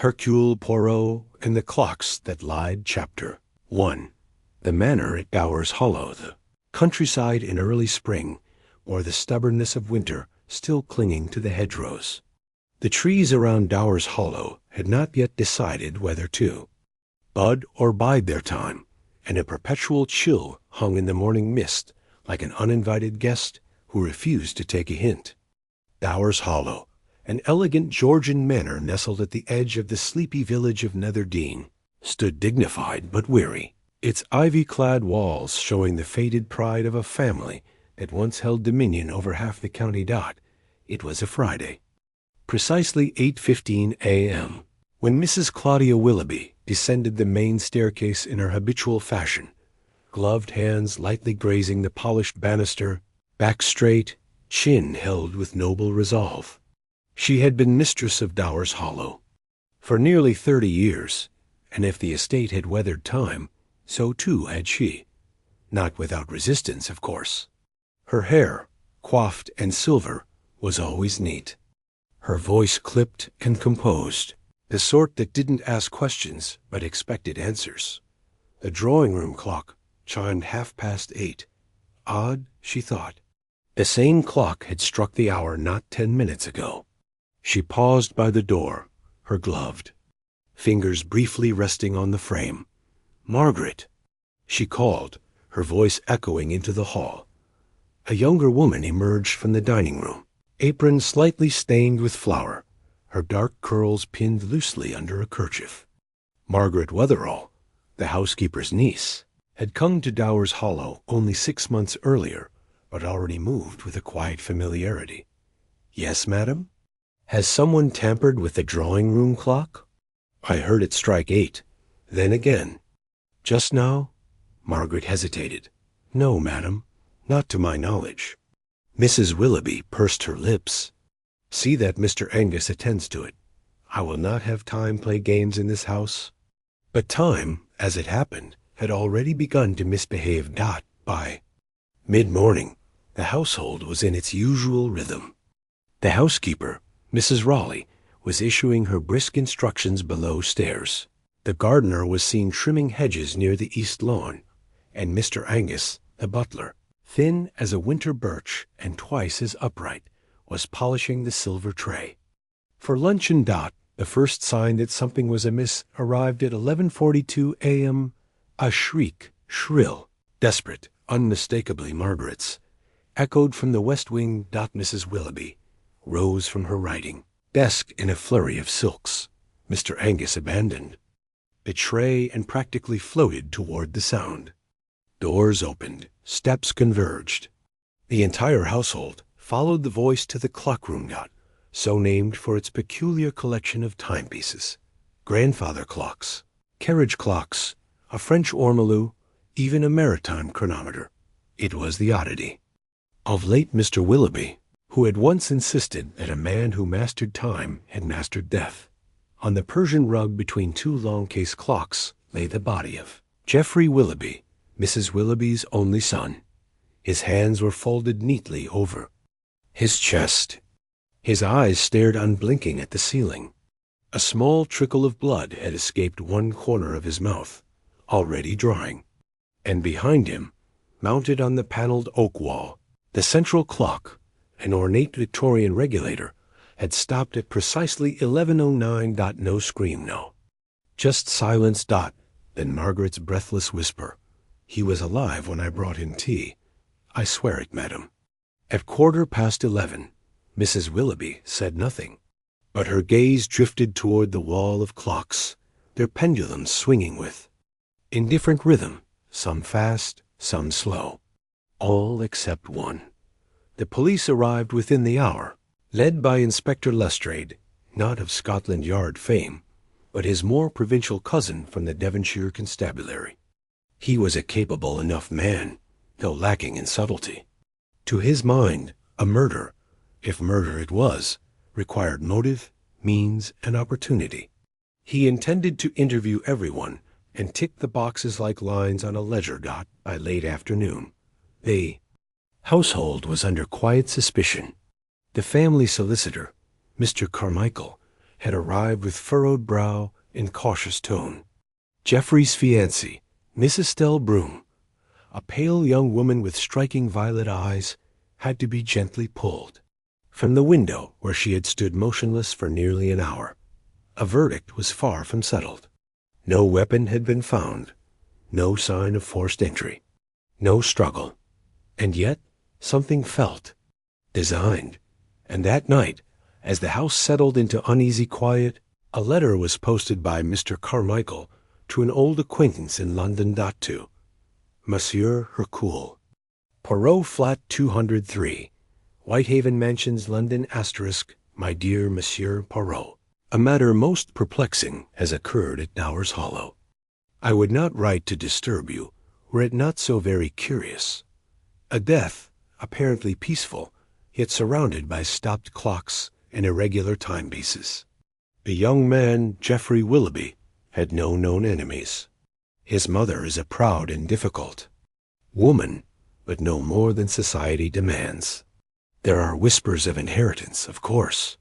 Hercule Poirot and the Clocks That Lied. Chapter 1. The manor at Bowers Hollow, the countryside in early spring, or the stubbornness of winter still clinging to the hedgerows. The trees around Bowers Hollow had not yet decided whether to bud or bide their time, and a perpetual chill hung in the morning mist like an uninvited guest who refused to take a hint. Bowers Hollow, an elegant Georgian manor nestled at the edge of the sleepy village of Netherdean, stood dignified but weary, its ivy-clad walls showing the faded pride of a family that once held dominion over half the county. It was a Friday. Precisely 8:15 a.m., when Mrs. Claudia Willoughby descended the main staircase in her habitual fashion, gloved hands lightly grazing the polished banister, back straight, chin held with noble resolve. She had been mistress of Bowers Hollow for nearly 30 years, and if the estate had weathered time, so too had she. Not without resistance, of course. Her hair, coiffed and silver, was always neat. Her voice clipped and composed, the sort that didn't ask questions but expected answers. The drawing-room clock chimed 8:30. Odd, she thought. The same clock had struck the hour not 10 minutes ago. She paused by the door, her gloved fingers briefly resting on the frame. "Margaret," she called, her voice echoing into the hall. A younger woman emerged from the dining room, apron slightly stained with flour, her dark curls pinned loosely under a kerchief. Margaret Wetherall, the housekeeper's niece, had come to Bowers Hollow only 6 months earlier, but already moved with a quiet familiarity. "Yes, madam? Has someone tampered with the drawing-room clock? I heard it strike 8. Then again. Just now?" Margaret hesitated. "No, madam, not to my knowledge." Mrs. Willoughby pursed her lips. "See that Mr. Angus attends to it. I will not have time play games in this house." But time, as it happened, had already begun to misbehave. By mid-morning, the household was in its usual rhythm. The housekeeper, Mrs. Raleigh, was issuing her brisk instructions below stairs. The gardener was seen trimming hedges near the east lawn, and Mr. Angus, the butler, thin as a winter birch and twice as upright, was polishing the silver tray. For luncheon. The first sign that something was amiss arrived at 11:42 a.m. A shriek, shrill, desperate, unmistakably Margaret's, echoed from the west wing. Mrs. Willoughby rose from her writing desk in a flurry of silks. Mr. Angus abandoned the tray and practically floated toward the sound. Doors opened, steps converged. The entire household followed the voice to the clockroom. So named for its peculiar collection of timepieces, grandfather clocks, carriage clocks, a French ormolu, even a maritime chronometer. It was the oddity. Of late Mr. Willoughby, who had once insisted that a man who mastered time had mastered death. On the Persian rug between two long-case clocks lay the body of Geoffrey Willoughby, Mrs. Willoughby's only son. His hands were folded neatly over his chest. His eyes stared unblinking at the ceiling. A small trickle of blood had escaped one corner of his mouth, already drying. And behind him, mounted on the paneled oak wall, the central clock, an ornate Victorian regulator, had stopped at precisely 11:09. No scream, no. Just silence. Then Margaret's breathless whisper. "He was alive when I brought in tea. I swear it, madam." At 11:15, Mrs. Willoughby said nothing, but her gaze drifted toward the wall of clocks, their pendulums swinging with indifferent rhythm, some fast, some slow. All except one. The police arrived within the hour, led by Inspector Lestrade, not of Scotland Yard fame, but his more provincial cousin from the Devonshire Constabulary. He was a capable enough man, though lacking in subtlety. To his mind, a murder, if murder it was, required motive, means, and opportunity. He intended to interview everyone and tick the boxes like lines on a ledger. By late afternoon, the household was under quiet suspicion. The family solicitor, Mr. Carmichael, had arrived with furrowed brow and cautious tone. Geoffrey's fiancée, Miss Estelle Broom, a pale young woman with striking violet eyes, had to be gently pulled from the window where she had stood motionless for nearly an hour. A verdict was far from settled. No weapon had been found, no sign of forced entry, no struggle, and yet something felt, designed, and that night, as the house settled into uneasy quiet, a letter was posted by Mr. Carmichael to an old acquaintance in London. To Monsieur Hercule Poirot, Flat 203, Whitehaven Mansions, London, *, My dear Monsieur Poirot, a matter most perplexing has occurred at Dowers Hollow. I would not write to disturb you, were it not so very curious. A death, apparently peaceful, yet surrounded by stopped clocks and irregular timepieces. The young man, Geoffrey Willoughby, had no known enemies. His mother is a proud and difficult woman, but no more than society demands. There are whispers of inheritance, of course.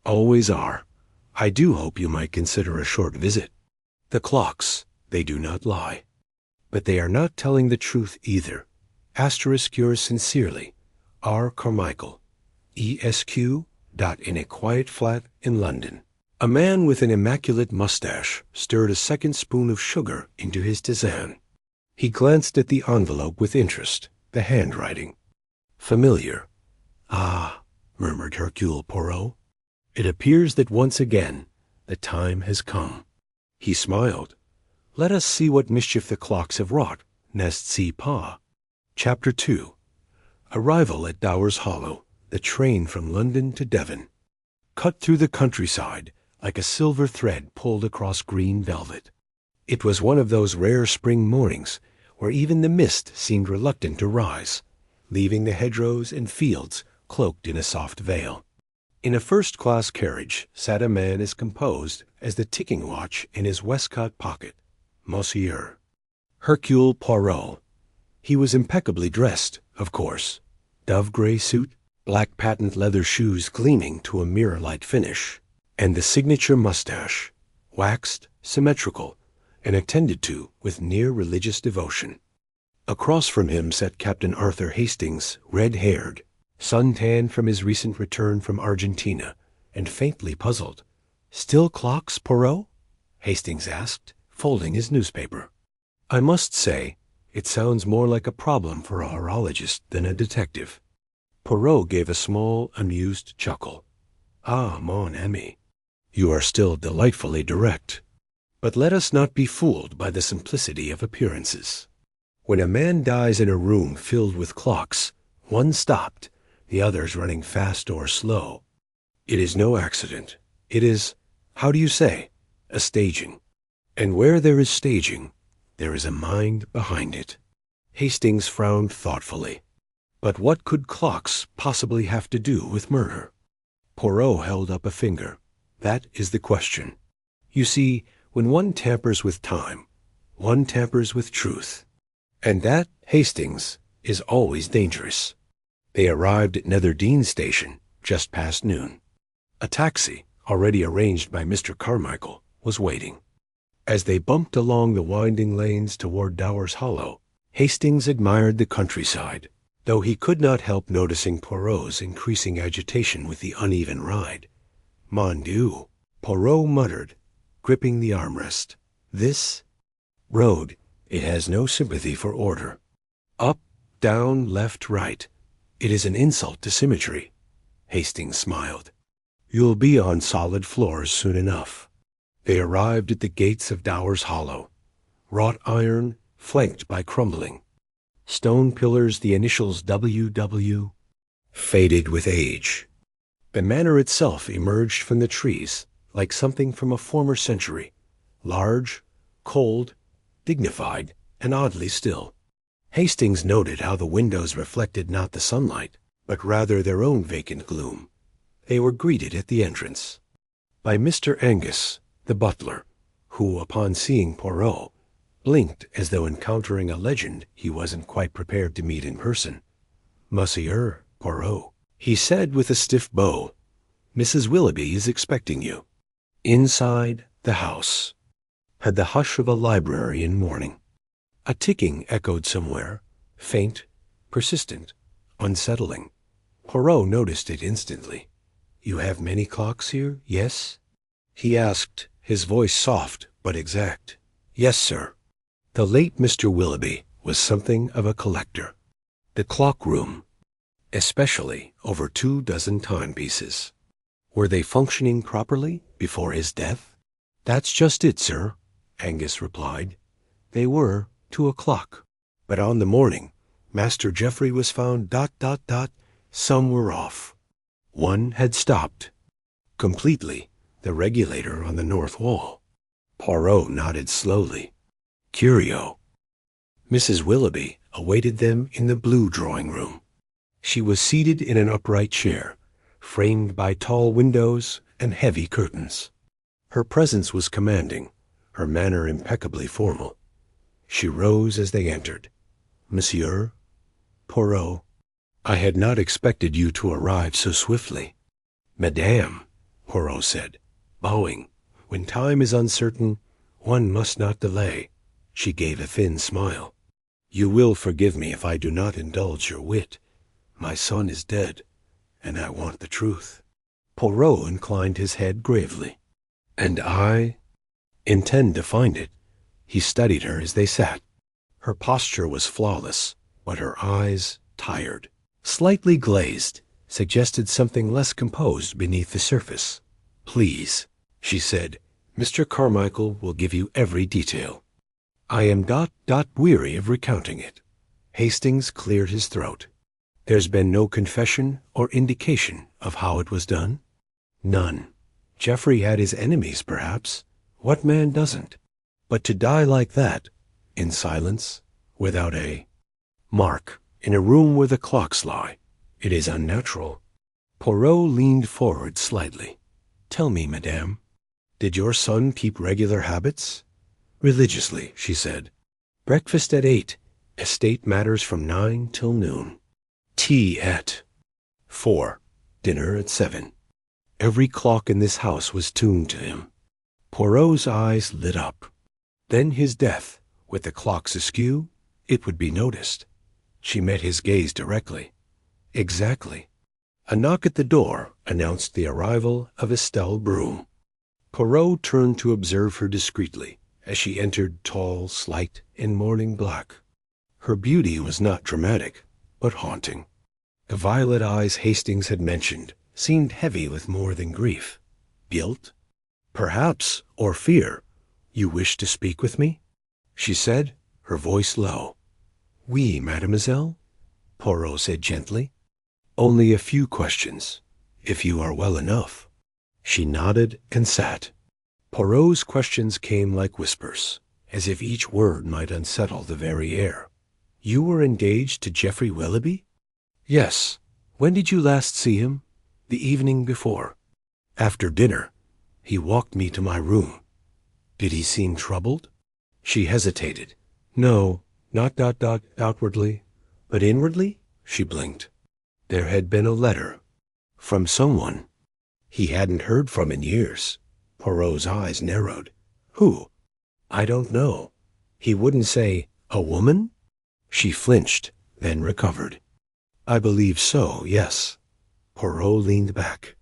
Always are. I do hope you might consider a short visit. The clocks, they do not lie. But they are not telling the truth either. Yours sincerely, R. Carmichael, ESQ. In a quiet flat in London. A man with an immaculate mustache stirred a second spoon of sugar into his tisane. He glanced at the envelope with interest, the handwriting. Familiar. Ah, murmured Hercule Poirot. It appears that once again the time has come. He smiled. Let us see what mischief the clocks have wrought, n'est-ce pas? Chapter 2. Arrival at Dowers Hollow, the train from London to Devon. Cut through the countryside like a silver thread pulled across green velvet. It was one of those rare spring mornings where even the mist seemed reluctant to rise, leaving the hedgerows and fields cloaked in a soft veil. In a first-class carriage sat a man as composed as the ticking watch in his waistcoat pocket, Monsieur Hercule Poirot. He was impeccably dressed, of course, dove-gray suit, black patent leather shoes gleaming to a mirror-like finish, and the signature mustache, waxed, symmetrical, and attended to with near religious devotion. Across from him sat Captain Arthur Hastings, red-haired, sun-tanned from his recent return from Argentina, and faintly puzzled. "Still clocks, Poirot?" Hastings asked, folding his newspaper. "I must say, it sounds more like a problem for a horologist than a detective." Poirot gave a small, amused chuckle. "Ah, mon ami, you are still delightfully direct. But let us not be fooled by the simplicity of appearances. When a man dies in a room filled with clocks, one stopped, the others running fast or slow, it is no accident. It is, how do you say, a staging. And where there is staging, there is a mind behind it." Hastings frowned thoughtfully. But what could clocks possibly have to do with murder? Poirot held up a finger. That is the question. You see, when one tampers with time, one tampers with truth. And that, Hastings, is always dangerous. They arrived at Netherdean Station just past noon. A taxi, already arranged by Mr. Carmichael, was waiting. As they bumped along the winding lanes toward Dowers Hollow, Hastings admired the countryside, though he could not help noticing Poirot's increasing agitation with the uneven ride. "Mon Dieu," Poirot muttered, gripping the armrest. "This road, it has no sympathy for order. Up, down, left, right. It is an insult to symmetry." Hastings smiled. "You'll be on solid floors soon enough." They arrived at the gates of Dowers Hollow, wrought iron, flanked by crumbling stone pillars, the initials WW, faded with age. The manor itself emerged from the trees like something from a former century, large, cold, dignified, and oddly still. Hastings noted how the windows reflected not the sunlight, but rather their own vacant gloom. They were greeted at the entrance by Mr. Angus, the butler, who, upon seeing Poirot, blinked as though encountering a legend he wasn't quite prepared to meet in person. "Monsieur Poirot," he said with a stiff bow, "Mrs. Willoughby is expecting you." Inside the house had the hush of a library in morning. A ticking echoed somewhere, faint, persistent, unsettling. Poirot noticed it instantly. "You have many clocks here, yes?" he asked, his voice soft but exact. "Yes, sir." The late Mr. Willoughby was something of a collector. The clock room, especially over 24 timepieces. Were they functioning properly before his death? "That's just it, sir," Angus replied. "They were 2 o'clock. But on the morning Master Geoffrey was found ... some were off. One had stopped completely, the regulator on the north wall." Poirot nodded slowly. "Curio." Mrs. Willoughby awaited them in the blue drawing-room. She was seated in an upright chair, framed by tall windows and heavy curtains. Her presence was commanding, her manner impeccably formal. She rose as they entered. "Monsieur?" "Poirot." "I had not expected you to arrive so swiftly." "Madame," Poirot said, bowing, "when time is uncertain, one must not delay." She gave a thin smile. "You will forgive me if I do not indulge your wit. My son is dead, and I want the truth." Poirot inclined his head gravely. "And I intend to find it." He studied her as they sat. Her posture was flawless, but her eyes, tired, slightly glazed, suggested something less composed beneath the surface. "Please," she said, "Mr. Carmichael will give you every detail. I am weary of recounting it." Hastings cleared his throat. "There's been no confession or indication of how it was done?" "None. Geoffrey had his enemies, perhaps. What man doesn't? But to die like that, in silence, without a mark, in a room where the clocks lie, it is unnatural." Poirot leaned forward slightly. "Tell me, madame, did your son keep regular habits?" "Religiously," she said. "Breakfast at 8, estate matters from 9 till noon. Tea at 4, dinner at 7. Every clock in this house was tuned to him." Poirot's eyes lit up. Then his death, with the clocks askew, it would be noticed. She met his gaze directly. "Exactly." A knock at the door announced the arrival of Estelle Broom. Poirot turned to observe her discreetly as she entered, tall, slight, in mourning black. Her beauty was not dramatic, but haunting. The violet eyes Hastings had mentioned seemed heavy with more than grief. Guilt? Perhaps, or fear. "You wish to speak with me?" she said, her voice low. "Oui, mademoiselle," Poirot said gently. "Only a few questions, if you are well enough." She nodded and sat. Poirot's questions came like whispers, as if each word might unsettle the very air. "You were engaged to Geoffrey Willoughby?" "Yes." "When did you last see him?" "The evening before. After dinner. He walked me to my room." "Did he seem troubled?" She hesitated. "No, not outwardly, but inwardly?" She blinked. There had been a letter. From someone he hadn't heard from in years. Poirot's eyes narrowed. "Who?" "I don't know. He wouldn't say, 'A woman?'" She flinched, then recovered. "I believe so, yes." Poirot leaned back.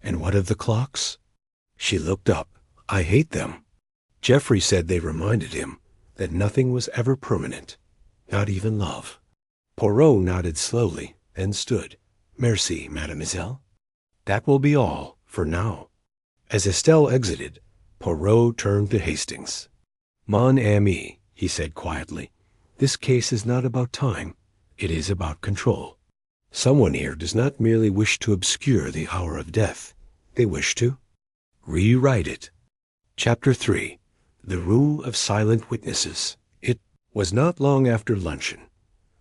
"And what of the clocks?" She looked up. "I hate them." Geoffrey said they reminded him that nothing was ever permanent, not even love. Poirot nodded slowly, then stood. "Merci, mademoiselle. That will be all, for now." As Estelle exited, Poirot turned to Hastings. "Mon ami," he said quietly, "this case is not about time. It is about control. Someone here does not merely wish to obscure the hour of death. They wish to rewrite it." Chapter 3. The Room of Silent Witnesses. It was not long after luncheon,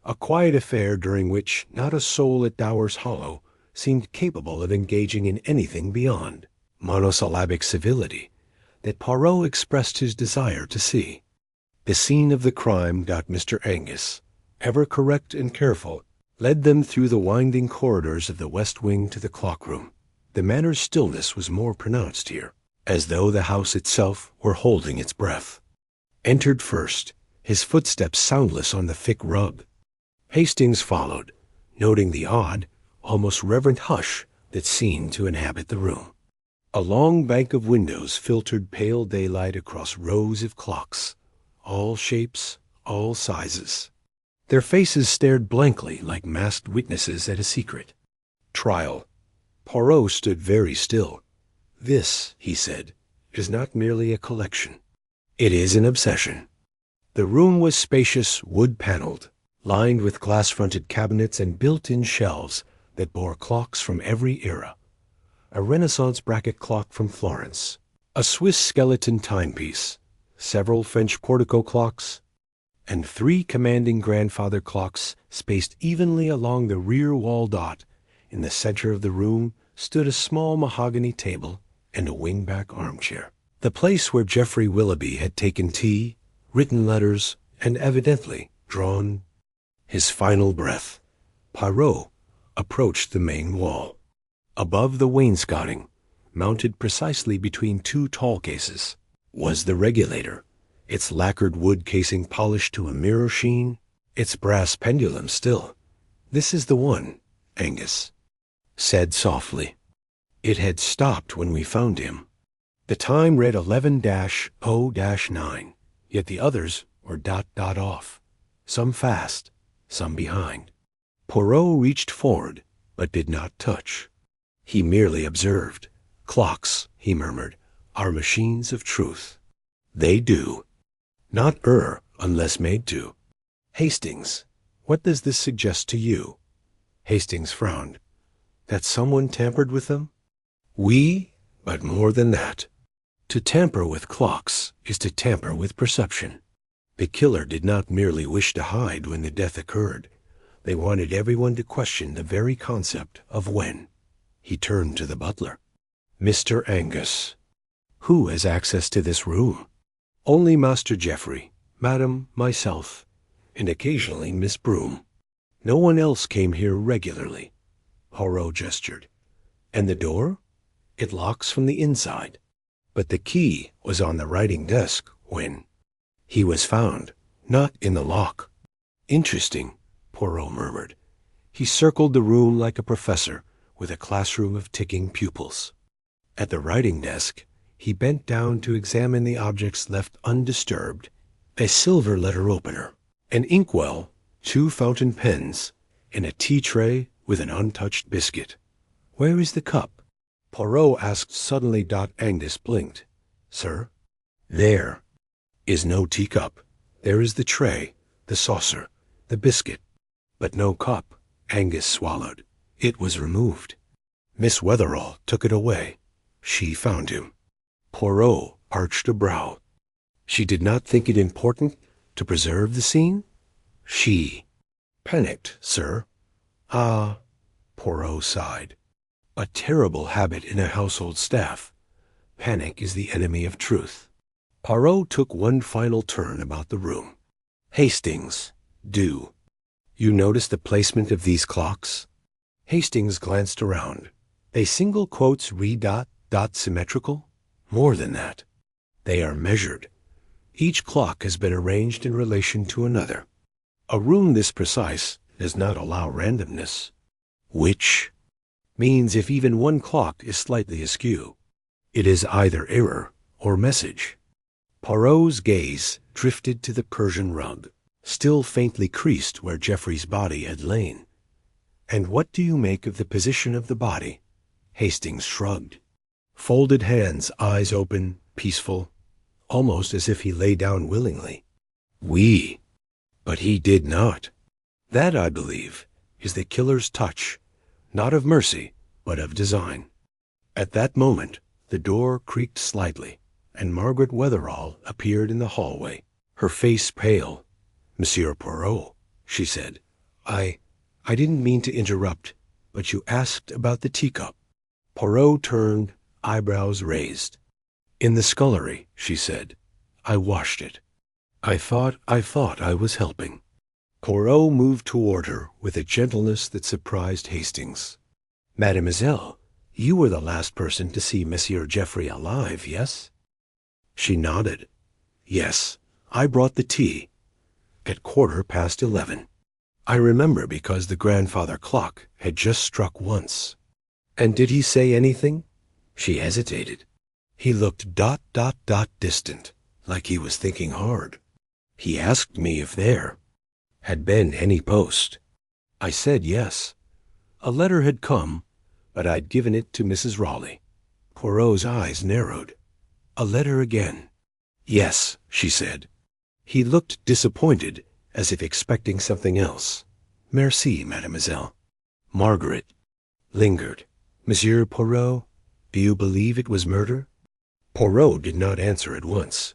a quiet affair during which not a soul at Dower's Hollow seemed capable of engaging in anything beyond monosyllabic civility, that Poirot expressed his desire to see. The scene of the crime got Mr. Angus, ever correct and careful, led them through the winding corridors of the west wing to the clock room. The manor's stillness was more pronounced here. as though the house itself were holding its breath. Entered first, his footsteps soundless on the thick rug. Hastings followed, noting the odd, almost reverent hush that seemed to inhabit the room. A long bank of windows filtered pale daylight across rows of clocks, all shapes, all sizes. Their faces stared blankly like masked witnesses at a secret trial. Poirot stood very still. "This," he said, "is not merely a collection. It is an obsession." The room was spacious, wood-paneled, lined with glass-fronted cabinets and built-in shelves that bore clocks from every era. A Renaissance bracket clock from Florence, a Swiss skeleton timepiece, several French portico clocks, and 3 commanding grandfather clocks spaced evenly along the rear wall dot. In the center of the room stood a small mahogany table and a wing-back armchair. The place where Geoffrey Willoughby had taken tea, written letters, and evidently drawn his final breath. Poirot approached the main wall. Above the wainscoting, mounted precisely between 2 tall cases, was the regulator, its lacquered wood casing polished to a mirror sheen, its brass pendulum still. "This is the one," Angus said softly. "It had stopped when we found him." The time read 11-0-9, yet the others were ... off, some fast, some behind. Poirot reached forward, but did not touch. He merely observed. "Clocks," he murmured, "are machines of truth. They do. Not err unless made to. Hastings, what does this suggest to you?" Hastings frowned. "That someone tampered with them?" "We, but more than that. To tamper with clocks is to tamper with perception. The killer did not merely wish to hide when the death occurred. They wanted everyone to question the very concept of when." He turned to the butler. "Mr. Angus, who has access to this room?" "Only Master Geoffrey, Madam, myself, and occasionally Miss Broom. No one else came here regularly." Poirot gestured. "And the door? It locks from the inside. But the key was on the writing desk when he was found, not in the lock." "Interesting," Poirot murmured. He circled the room like a professor with a classroom of ticking pupils. At the writing desk, he bent down to examine the objects left undisturbed: a silver letter opener, an inkwell, 2 fountain pens, and a tea tray with an untouched biscuit. "Where is the cup?" Poirot asked suddenly. Angus blinked. "Sir?" "There is no teacup. There is the tray, the saucer, the biscuit, but no cup." Angus swallowed. "It was removed. Miss Wetherall took it away. She found him." Poirot arched a brow. "She did not think it important to preserve the scene?" "She panicked, sir." "Ah," Poirot sighed. "A terrible habit in a household staff. Panic is the enemy of truth." Poirot took one final turn about the room. "Hastings, do you notice the placement of these clocks?" Hastings glanced around. "They single quotes read ... symmetrical? More than that. They are measured. Each clock has been arranged in relation to another. A room this precise does not allow randomness. Which means if even one clock is slightly askew, it is either error or message." Poirot's gaze drifted to the Persian rug, still faintly creased where Geoffrey's body had lain. "And what do you make of the position of the body?" Hastings shrugged. Folded hands, eyes open, peaceful, almost as if he lay down willingly. "We, but he did not. That, I believe, is the killer's touch, not of mercy, but of design." At that moment, the door creaked slightly, and Margaret Wetherall appeared in the hallway, her face pale. "Monsieur Poirot," she said, I didn't mean to interrupt, but you asked about the teacup." Poirot turned, eyebrows raised. "In the scullery," she said. "I washed it. I thought I was helping." Poirot moved toward her with a gentleness that surprised Hastings. "Mademoiselle, You were the last person to see Monsieur Geoffrey alive, yes? She nodded. Yes, I brought the tea. At 11:15. I remember because the grandfather clock had just struck once. And did he say anything? She hesitated. He looked ... distant, like he was thinking hard. He asked me if there had been any post. I said yes. A letter had come, but I'd given it to Mrs. Raleigh. Poirot's eyes narrowed. A letter again. Yes, she said. He looked disappointed, as if expecting something else. Merci, mademoiselle. Margaret lingered. Monsieur Poirot, do you believe it was murder? Poirot did not answer at once.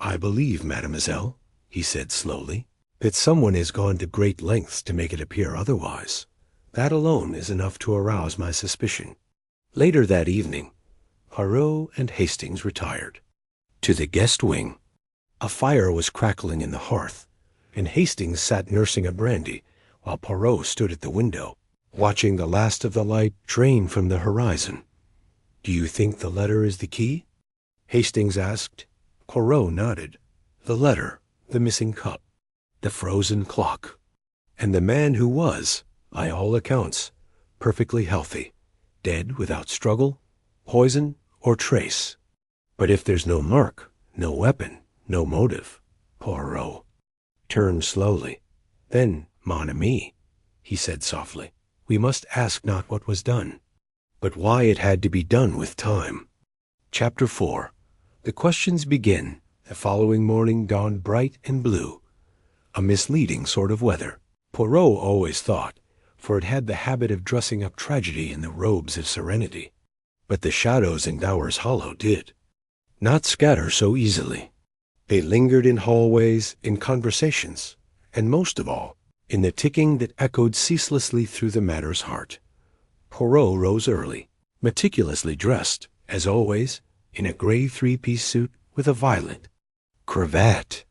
I believe, mademoiselle, he said slowly, that someone has gone to great lengths to make it appear otherwise. That alone is enough to arouse my suspicion. Later that evening, Poirot and Hastings retired. To the guest wing. A fire was crackling in the hearth, and Hastings sat nursing a brandy, while Poirot stood at the window, watching the last of the light drain from the horizon. Do you think the letter is the key? Hastings asked. Poirot nodded. The letter, the missing cup, the frozen clock, and the man who was, by all accounts, perfectly healthy, dead without struggle, poison, or trace. But if there's no mark, no weapon, no motive, Poirot turned slowly. Then, mon ami, he said softly, we must ask not what was done, but why it had to be done with time. Chapter 4. The questions begin. The following morning dawned bright and blue, a misleading sort of weather. Poirot always thought, for it had the habit of dressing up tragedy in the robes of serenity. But the shadows in Dower's Hollow did not scatter so easily. They lingered in hallways, in conversations, and most of all, in the ticking that echoed ceaselessly through the matter's heart. Poirot rose early, meticulously dressed, as always, in a gray three-piece suit with a violet cravat.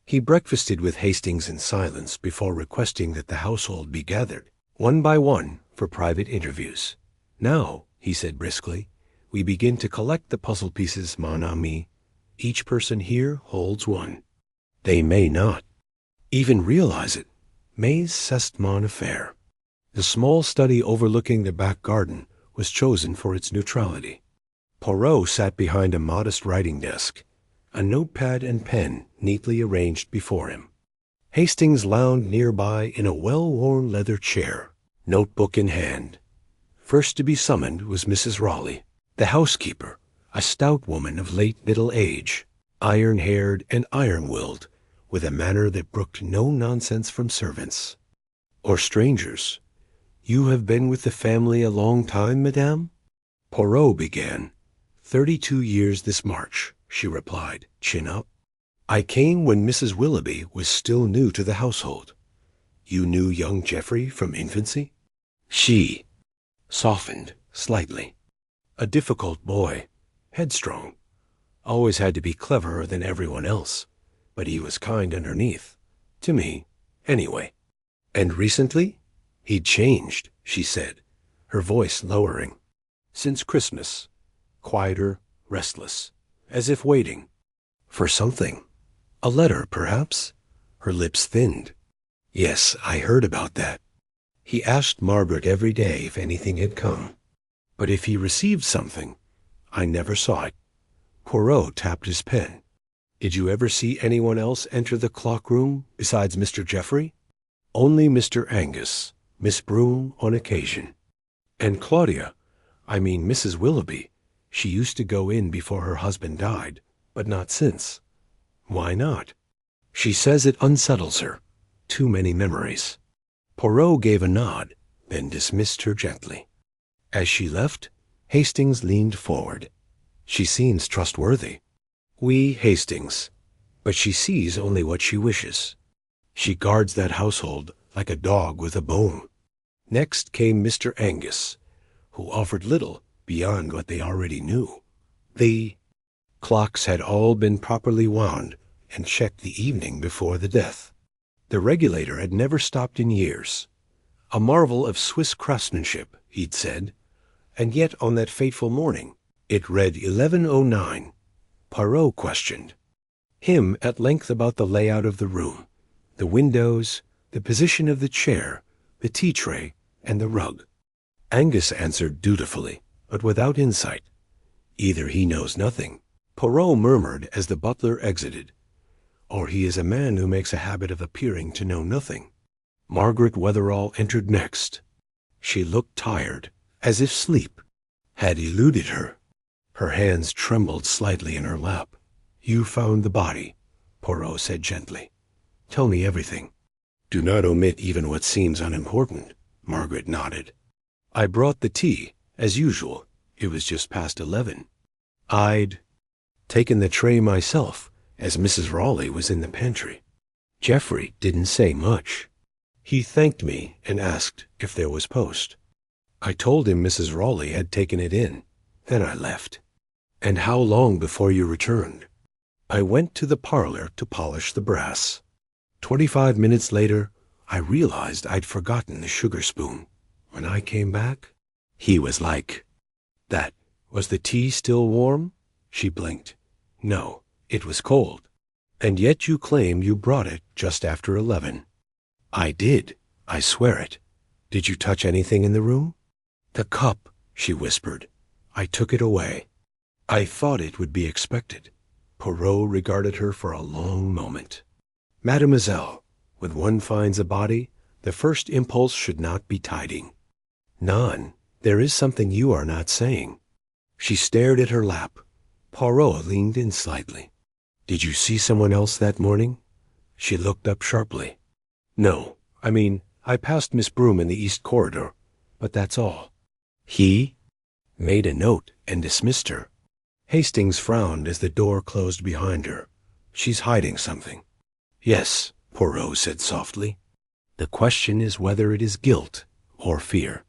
He breakfasted with Hastings in silence before requesting that the household be gathered, one by one, for private interviews. Now, he said briskly, we begin to collect the puzzle pieces, mon ami. Each person here holds one. They may not even realize it. Mais c'est mon affaire. The small study overlooking the back garden was chosen for its neutrality. Poirot sat behind a modest writing desk, a notepad and pen neatly arranged before him. Hastings lounged nearby in a well-worn leather chair, notebook in hand. First to be summoned was Mrs. Raleigh, the housekeeper, a stout woman of late middle age, iron-haired and iron-willed, with a manner that brooked no nonsense from servants or strangers. You have been with the family a long time, madame? Poirot began. 32 years this March, she replied, chin up. I came when Mrs. Willoughby was still new to the household. You knew young Geoffrey from infancy? She softened slightly. A difficult boy, headstrong, always had to be cleverer than everyone else, but he was kind underneath, to me, anyway. And recently? He'd changed, she said, her voice lowering. Since Christmas, quieter, restless, as if waiting for something. A letter, perhaps? Her lips thinned. Yes, I heard about that. He asked Margaret every day if anything had come. But if he received something, I never saw it. Poirot tapped his pen. Did you ever see anyone else enter the clock room besides Mr. Geoffrey? Only Mr. Angus, Miss Broom on occasion. And Claudia, I mean Mrs. Willoughby, she used to go in before her husband died, but not since. Why not? She says it unsettles her. Too many memories. Poirot gave a nod, then dismissed her gently. As she left, Hastings leaned forward. She seems trustworthy. Oui, Hastings, but she sees only what she wishes. She guards that household like a dog with a bone. Next came Mr. Angus, who offered little beyond what they already knew. The clocks had all been properly wound and checked the evening before the death. The regulator had never stopped in years. A marvel of Swiss craftsmanship, he'd said, And yet on that fateful morning, it read 11:09. Poirot questioned him at length about the layout of the room, the windows, the position of the chair, the tea tray, and the rug. Angus answered dutifully, but without insight. Either he knows nothing, Poirot murmured as the butler exited, or he is a man who makes a habit of appearing to know nothing. Margaret Wetherall entered next. She looked tired, as if sleep had eluded her. Her hands trembled slightly in her lap. "You found the body," Poirot said gently. "Tell me everything. Do not omit even what seems unimportant." Margaret nodded. "I brought the tea, as usual. It was just past 11. I'd taken the tray myself, as Mrs. Raleigh was in the pantry. Geoffrey didn't say much. He thanked me and asked if there was post. I told him Mrs. Raleigh had taken it in. Then I left." "And how long before you returned?" "I went to the parlor to polish the brass. 25 minutes later, I realized I'd forgotten the sugar spoon. When I came back, he was like that." "Was the tea still warm?" She blinked. "No, it was cold." "And yet you claim you brought it just after 11. "I did. I swear it." "Did you touch anything in the room?" "The cup," she whispered. "I took it away." "I thought it would be expected." Poirot regarded her for a long moment. "Mademoiselle, when one finds a body, the first impulse should not be tidying." "None. There is something you are not saying." She stared at her lap. Poirot leaned in slightly. "Did you see someone else that morning?" She looked up sharply. "No. I mean, I passed Miss Broom in the east corridor, but that's all." "He made a note and dismissed her." Hastings frowned as the door closed behind her. "She's hiding something." "Yes," Poirot said softly. "The question is whether it is guilt or fear."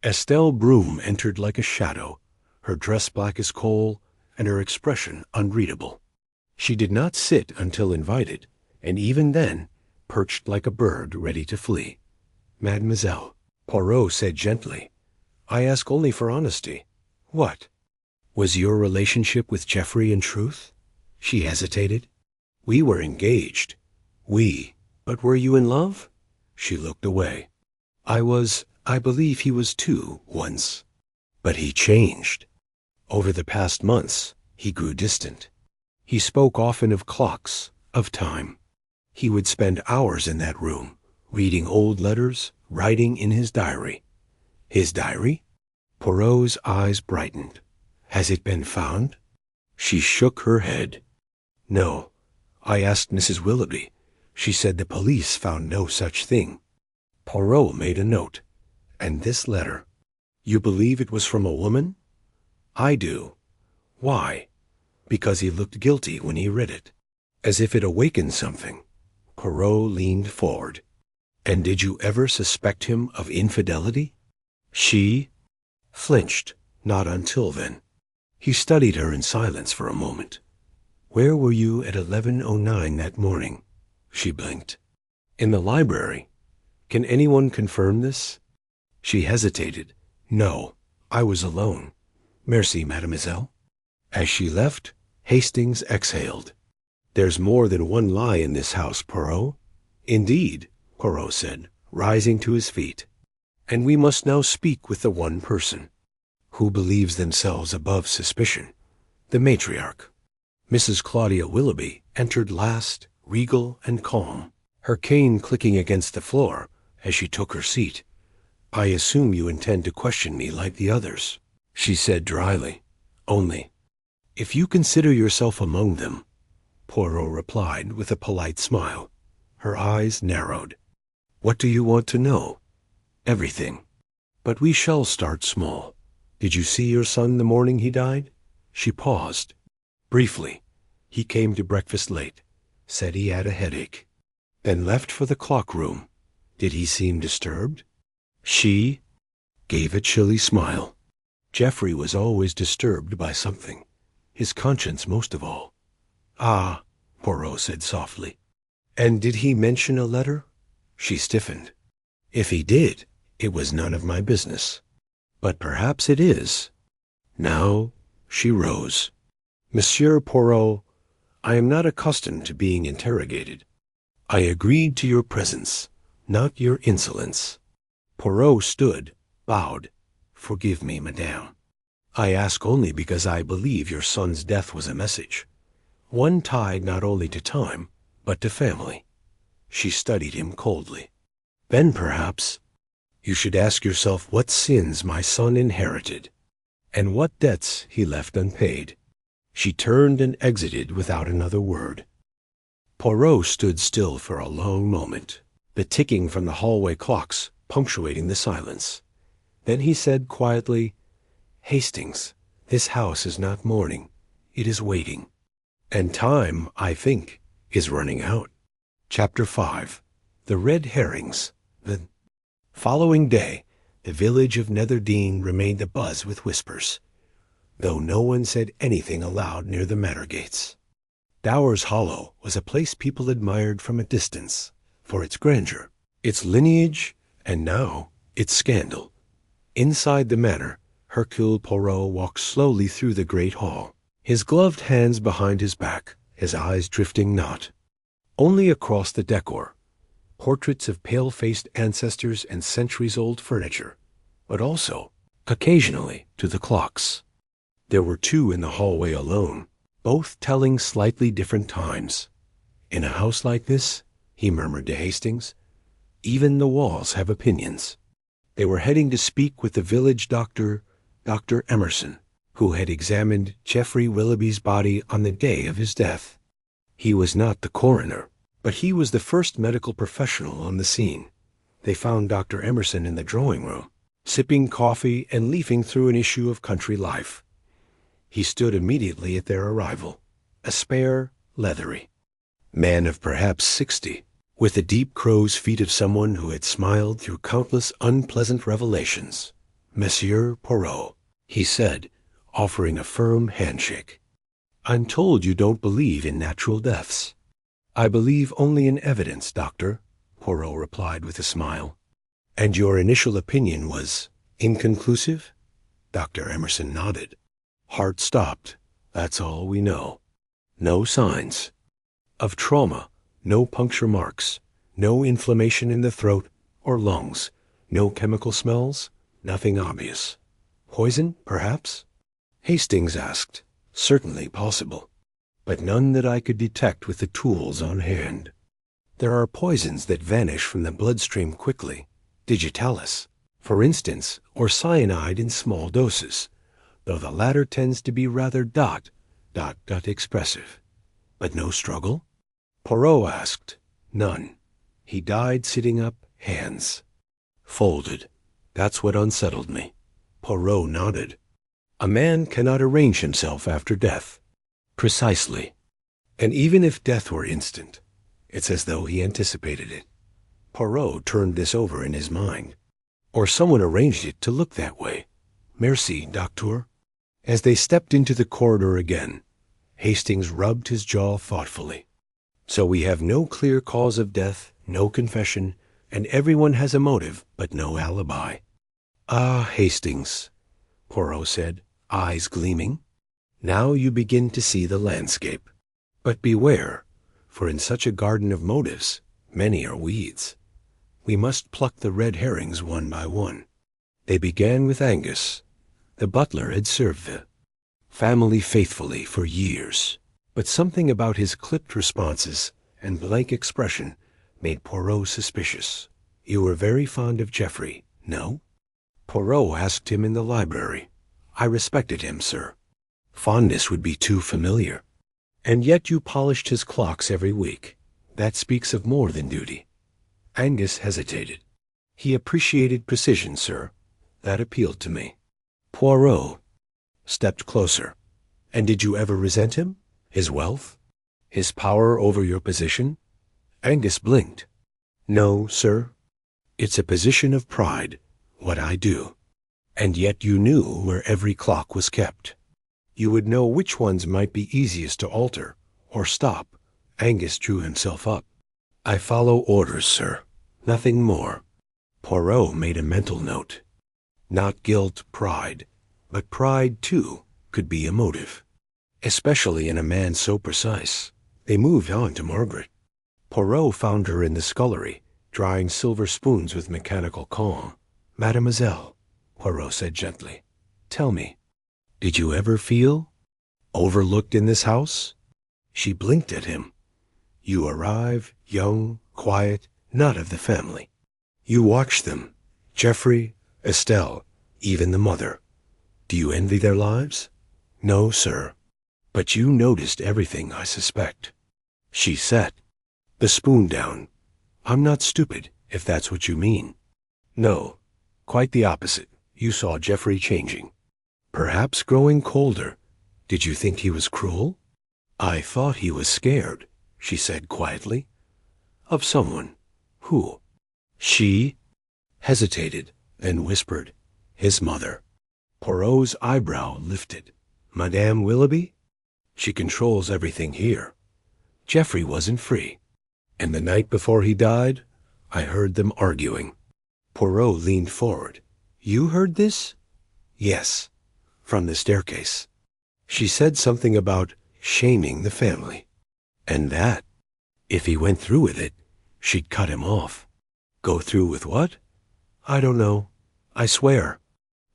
Estelle Broom entered like a shadow, her dress black as coal, and her expression unreadable. She did not sit until invited, and even then perched like a bird ready to flee. "Mademoiselle," Poirot said gently, "I ask only for honesty. What was your relationship with Geoffrey in truth?" She hesitated. "We were engaged." But were you in love?" She looked away. I believe he was too, once. But he changed. Over the past months, he grew distant. He spoke often of clocks, of time. He would spend hours in that room, reading old letters, writing in his diary. "His diary?" Poirot's eyes brightened. "Has it been found?" She shook her head. "No. I asked Mrs. Willoughby. She said the police found no such thing." Poirot made a note. "And this letter? You believe it was from a woman?" "I do." "Why?" "Because he looked guilty when he read it, as if it awakened something." Poirot leaned forward. "And did you ever suspect him of infidelity?" She flinched. "Not until then." He studied her in silence for a moment. "Where were you at 11:09 that morning?" She blinked. "In the library. Can anyone confirm this?" She hesitated. "No, I was alone. Merci, mademoiselle." As she left, Hastings exhaled. "There's more than one lie in this house, Poirot." "Indeed," Poirot said, rising to his feet. "And we must now speak with the one person who believes themselves above suspicion, the matriarch." Mrs. Claudia Willoughby entered last, regal and calm, her cane clicking against the floor as she took her seat. "I assume you intend to question me like the others," she said dryly. "Only, if you consider yourself among them," Poirot replied with a polite smile. Her eyes narrowed. "What do you want to know?" "Everything. But we shall start small. Did you see your son the morning he died?" She paused. "Briefly. He came to breakfast late, said he had a headache, then left for the clock room. Did he seem disturbed?" She gave a chilly smile. "Geoffrey was always disturbed by something, his conscience most of all." "Ah," Poirot said softly. "And did he mention a letter?" She stiffened. "If he did, it was none of my business." But perhaps it is. Now she rose. Monsieur Poirot, I am not accustomed to being interrogated. I agreed to your presence, not your insolence. Poirot stood, bowed. Forgive me, madame. I ask only because I believe your son's death was a message, one tied not only to time, but to family. She studied him coldly. Then perhaps you should ask yourself what sins my son inherited, and what debts he left unpaid. She turned and exited without another word. Poirot stood still for a long moment, the ticking from the hallway clocks punctuating the silence. Then he said quietly, Hastings, this house is not mourning, it is waiting. And time, I think, is running out. Chapter 5. The Red Herrings. The following day, the village of Netherdean remained abuzz with whispers, though no one said anything aloud near the manor gates. Dowers Hollow was a place people admired from a distance for its grandeur, its lineage, and now its scandal. Inside the manor, Hercule Poirot walked slowly through the great hall, his gloved hands behind his back, his eyes drifting not. Only across the decor, portraits of pale-faced ancestors and centuries-old furniture, but also, occasionally, to the clocks. There were two in the hallway alone, both telling slightly different times. In a house like this, he murmured to Hastings, even the walls have opinions. They were heading to speak with the village doctor, Dr. Emerson, who had examined Geoffrey Willoughby's body on the day of his death. He was not the coroner, but he was the first medical professional on the scene. They found Dr. Emerson in the drawing room, sipping coffee and leafing through an issue of Country Life. He stood immediately at their arrival, a spare, leathery man of perhaps 60, with the deep crow's feet of someone who had smiled through countless unpleasant revelations. Monsieur Poirot, he said, offering a firm handshake. I'm told you don't believe in natural deaths. I believe only in evidence, Doctor, Poirot replied with a smile. And your initial opinion was inconclusive? Dr. Emerson nodded. Heart stopped, that's all we know. No signs of trauma, no puncture marks, no inflammation in the throat or lungs, no chemical smells, nothing obvious. Poison, perhaps? Hastings asked. Certainly possible, but none that I could detect with the tools on hand. There are poisons that vanish from the bloodstream quickly, digitalis, for instance, or cyanide in small doses, though the latter tends to be rather dot expressive. But no struggle? Poirot asked. None. He died sitting up, hands folded. That's what unsettled me. Poirot nodded. A man cannot arrange himself after death. Precisely. And even if death were instant, it's as though he anticipated it. Poirot turned this over in his mind. Or someone arranged it to look that way. Merci, docteur. As they stepped into the corridor again, Hastings rubbed his jaw thoughtfully. So we have no clear cause of death, no confession, and everyone has a motive, but no alibi. Ah, Hastings, Poirot said, eyes gleaming. Now you begin to see the landscape. But beware, for in such a garden of motives, many are weeds. We must pluck the red herrings one by one. They began with Angus. The butler had served the family faithfully for years, but something about his clipped responses and blank expression made Poirot suspicious. You were very fond of Geoffrey, no? Poirot asked him in the library. I respected him, sir. Fondness would be too familiar. And yet you polished his clocks every week. That speaks of more than duty. Angus hesitated. He appreciated precision, sir. That appealed to me. Poirot stepped closer. And did you ever resent him? His wealth? His power over your position? Angus blinked. No, sir. It's a position of pride, what I do. And yet you knew where every clock was kept. You would know which ones might be easiest to alter or stop. Angus drew himself up. I follow orders, sir. Nothing more. Poirot made a mental note. Not guilt, pride, but pride, too, could be a motive, especially in a man so precise. They moved on to Margaret. Poirot found her in the scullery, drying silver spoons with mechanical calm. "Mademoiselle," Poirot said gently, "tell me, did you ever feel overlooked in this house?" She blinked at him. "You arrive, young, quiet, not of the family. You watch them, Geoffrey, Estelle, even the mother. Do you envy their lives?" "No, sir. But you noticed everything, I suspect." She set the spoon down. "I'm not stupid, if that's what you mean." "No, quite the opposite. You saw Geoffrey changing. Perhaps growing colder. Did you think he was cruel?" "I thought he was scared," she said quietly. "Of someone. Who?" She hesitated, then whispered, "His mother." Poirot's eyebrow lifted. "Madame Willoughby? She controls everything here. Geoffrey wasn't free. And the night before he died, I heard them arguing." Poirot leaned forward. "You heard this?" "Yes, from the staircase. She said something about shaming the family. And that, if he went through with it, she'd cut him off." "Go through with what?" "I don't know. I swear."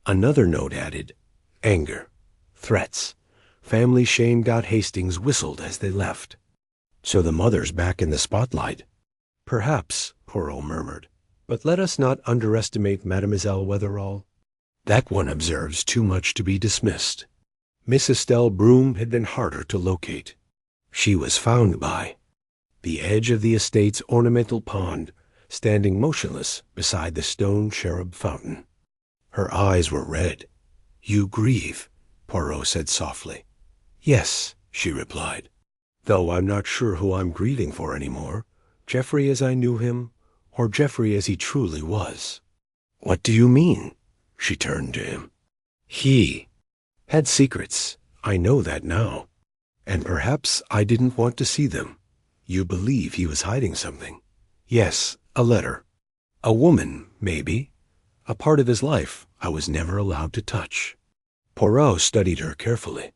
Another note added, "Anger, threats. Family shamed out Hastings whistled as they left." "So the mother's back in the spotlight." "Perhaps," Poirot murmured. "But let us not underestimate Mademoiselle Wetherall. That one observes too much to be dismissed. Miss Estelle Broom had been harder to locate. She was found by the edge of the estate's ornamental pond, standing motionless beside the stone cherub fountain. Her eyes were red. "You grieve," Poirot said softly. "Yes," she replied, "though I'm not sure who I'm grieving for anymore, Geoffrey as I knew him, or Geoffrey as he truly was." "What do you mean?" She turned to him. "He had secrets. I know that now. And perhaps I didn't want to see them. You believe he was hiding something?" "Yes, a letter. A woman, maybe. A part of his life I was never allowed to touch." Poirot studied her carefully.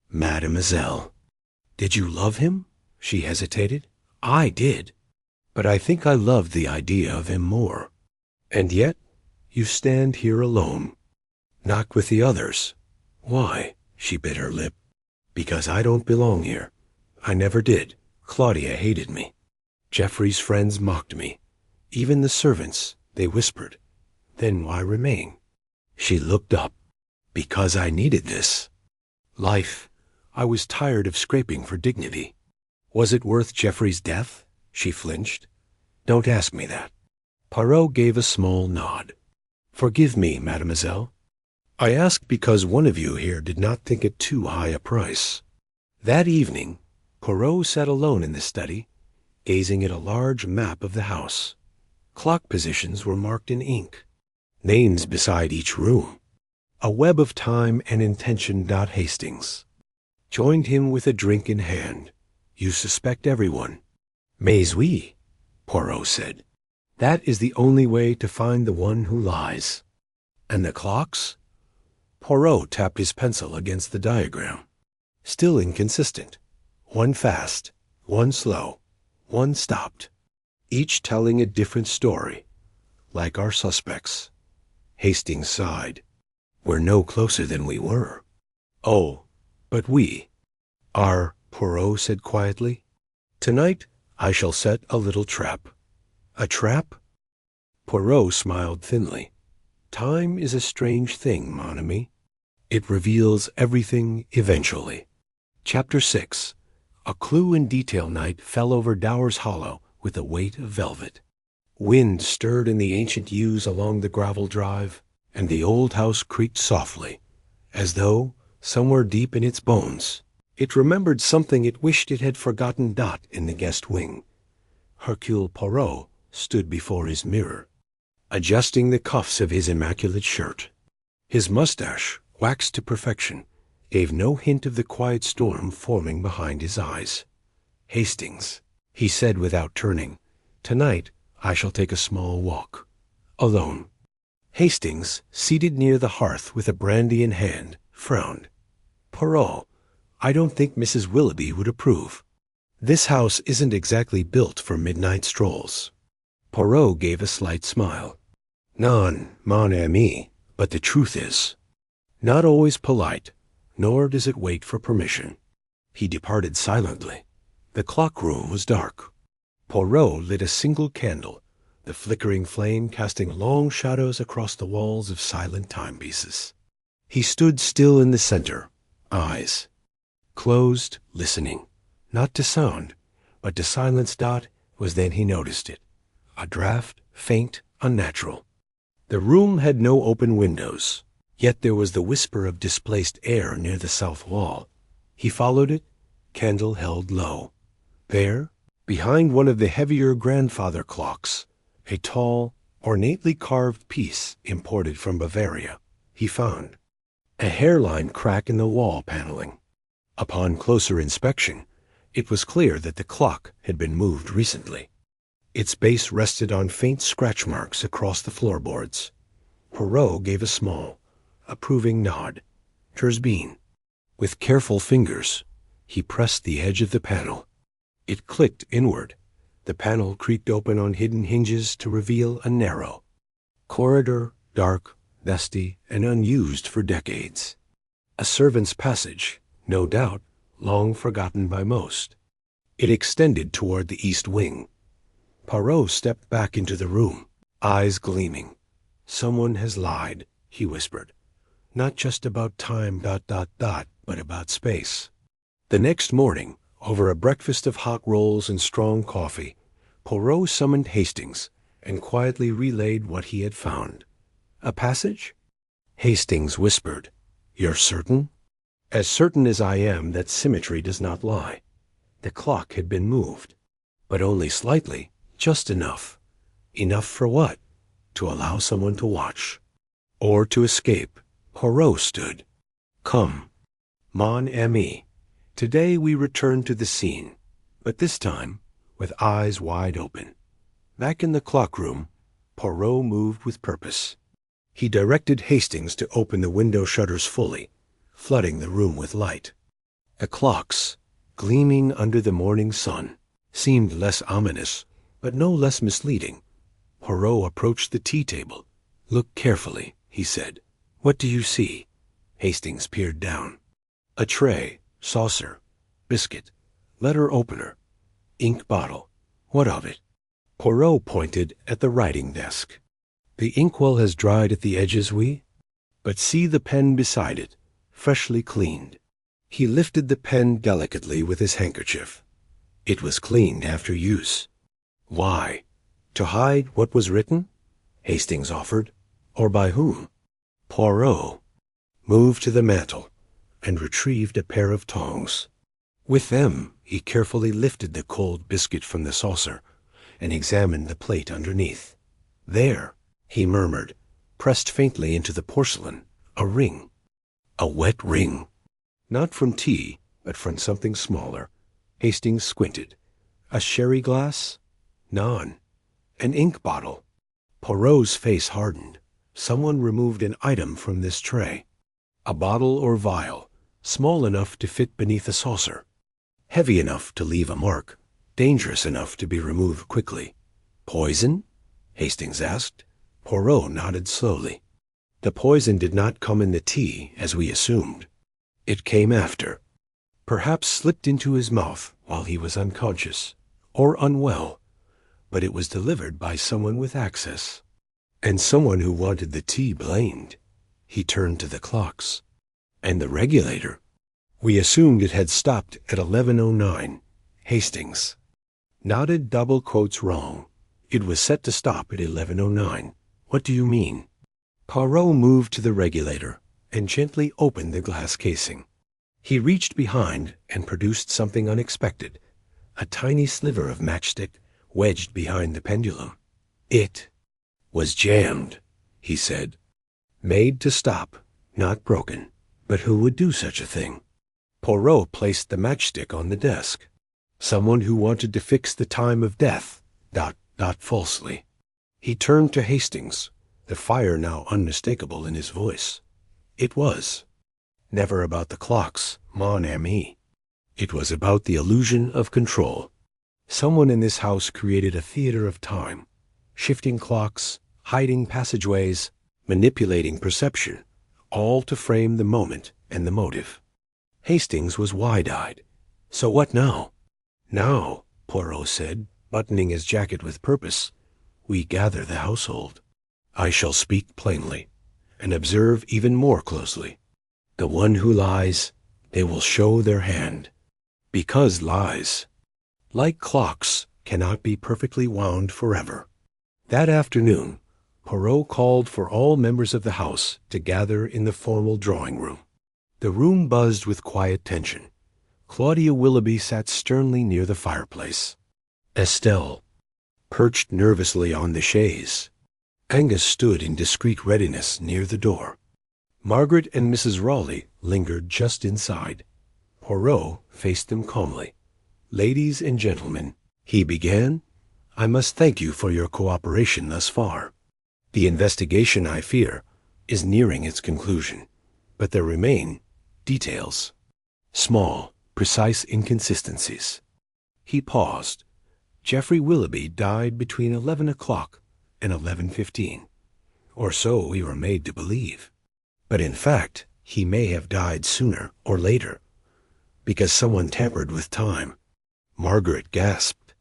"Mademoiselle, did you love him?" She hesitated. "I did. But I think I loved the idea of him more. And yet, you stand here alone, not with the others. Why?" She bit her lip. "Because I don't belong here. I never did. Claudia hated me. Geoffrey's friends mocked me. Even the servants, they whispered. Then why remain?" She looked up. "Because I needed this. Life. I was tired of scraping for dignity." "Was it worth Geoffrey's death?" She flinched. "Don't ask me that." Poirot gave a small nod. "Forgive me, mademoiselle. I ask because one of you here did not think it too high a price." That evening, Poirot sat alone in the study, gazing at a large map of the house. Clock positions were marked in ink, names beside each room. A web of time and intention. Hastings joined him with a drink in hand. "You suspect everyone." "Mais oui," Poirot said. "That is the only way to find the one who lies." "And the clocks?" Poirot tapped his pencil against the diagram. "Still inconsistent. One fast, one slow, one stopped. Each telling a different story, like our suspects." Hastings sighed. "We're no closer than we were." "Oh, but we are," Poirot said quietly. "Tonight I shall set a little trap." "A trap?" Poirot smiled thinly. "Time is a strange thing, mon ami. It reveals everything eventually." Chapter 6. A clue and detail night fell over Dower's Hollow with a weight of velvet. Wind stirred in the ancient yews along the gravel drive, and the old house creaked softly, as though, somewhere deep in its bones, it remembered something it wished it had forgotten. In the guest wing, Hercule Poirot stood before his mirror, adjusting the cuffs of his immaculate shirt. His mustache, waxed to perfection, gave no hint of the quiet storm forming behind his eyes. "Hastings," he said without turning, "tonight I shall take a small walk. Alone. Hastings, seated near the hearth with a brandy in hand, frowned. Poirot, I don't think Mrs. Willoughby would approve. This house isn't exactly built for midnight strolls. Poirot gave a slight smile. Non, mon ami, but the truth is, not always polite, nor does it wait for permission. He departed silently. The clock room was dark. Poirot lit a single candle, the flickering flame casting long shadows across the walls of silent timepieces. He stood still in the center, eyes closed, listening, not to sound, but to silence. Was then he noticed it. A draught, faint, unnatural. The room had no open windows, yet there was the whisper of displaced air near the south wall. He followed it, candle held low. There, behind one of the heavier grandfather clocks, a tall, ornately carved piece imported from Bavaria, he found a hairline crack in the wall paneling. Upon closer inspection, it was clear that the clock had been moved recently. Its base rested on faint scratch marks across the floorboards. Poirot gave a small, approving nod. "'Twas been." With careful fingers, he pressed the edge of the panel. It clicked inward. The panel creaked open on hidden hinges to reveal a narrow corridor, dark, dusty, and unused for decades. A servant's passage, no doubt, long forgotten by most. It extended toward the east wing. Poirot stepped back into the room, eyes gleaming. "Someone has lied," he whispered. "Not just about time, but about space." The next morning, over a breakfast of hot rolls and strong coffee, Poirot summoned Hastings and quietly relayed what he had found. "A passage?" Hastings whispered. "You're certain?" "As certain as I am that symmetry does not lie. The clock had been moved, but only slightly, just enough. Enough for what? To allow someone to watch. Or to escape." Poirot stood. "Come, mon ami. Today we return to the scene, but this time with eyes wide open." Back in the clock room, Poirot moved with purpose. He directed Hastings to open the window shutters fully, flooding the room with light. The clocks, gleaming under the morning sun, seemed less ominous, but no less misleading. Poirot approached the tea table. "Look carefully," he said. "What do you see?" Hastings peered down. "A tray, saucer, biscuit, letter opener, ink bottle. What of it?" Poirot pointed at the writing desk. "The inkwell has dried at the edges, but see the pen beside it, freshly cleaned." He lifted the pen delicately with his handkerchief. It was cleaned after use. "Why? To hide what was written?" Hastings offered. "Or by whom?" Poirot moved to the mantel and retrieved a pair of tongs. With them, he carefully lifted the cold biscuit from the saucer and examined the plate underneath. "There," he murmured, pressed faintly into the porcelain, a ring. A wet ring. Not from tea, but from something smaller. Hastings squinted. A sherry glass? None. An ink bottle. Poirot's face hardened. Someone removed an item from this tray. A bottle or vial, small enough to fit beneath a saucer, heavy enough to leave a mark, dangerous enough to be removed quickly. "Poison?" Hastings asked. Poirot nodded slowly. "The poison did not come in the tea, as we assumed. It came after. Perhaps slipped into his mouth while he was unconscious, or unwell, but it was delivered by someone with access, and someone who wanted the tea blamed." He turned to the clocks. "And the regulator?" "We assumed it had stopped at 11:09. Hastings nodded, double quotes wrong. "It was set to stop at 11:09. What do you mean?" Poirot moved to the regulator and gently opened the glass casing. He reached behind and produced something unexpected, a tiny sliver of matchstick wedged behind the pendulum. "It was jammed," he said. "Made to stop, not broken. But who would do such a thing?" Poirot placed the matchstick on the desk. "Someone who wanted to fix the time of death, falsely." He turned to Hastings. the fire now unmistakable in his voice. It was never about the clocks, mon ami. It was about the illusion of control. Someone in this house created a theater of time, shifting clocks, hiding passageways, manipulating perception, all to frame the moment and the motive. Hastings was wide-eyed. So what now? Now, Poirot said, buttoning his jacket with purpose, we gather the household. I shall speak plainly, and observe even more closely. The one who lies, they will show their hand. Because lies, like clocks, cannot be perfectly wound forever. That afternoon, Poirot called for all members of the house to gather in the formal drawing-room. The room buzzed with quiet tension. Claudia Willoughby sat sternly near the fireplace. Estelle perched nervously on the chaise. Angus stood in discreet readiness near the door. Margaret and Mrs. Raleigh lingered just inside. Poirot faced them calmly. Ladies and gentlemen, he began, I must thank you for your cooperation thus far. The investigation, I fear, is nearing its conclusion, but there remain details, small, precise inconsistencies. He paused. Geoffrey Willoughby died between 11 o'clock and 11:15, or so we were made to believe. But in fact, he may have died sooner or later, because someone tampered with time. Margaret gasped.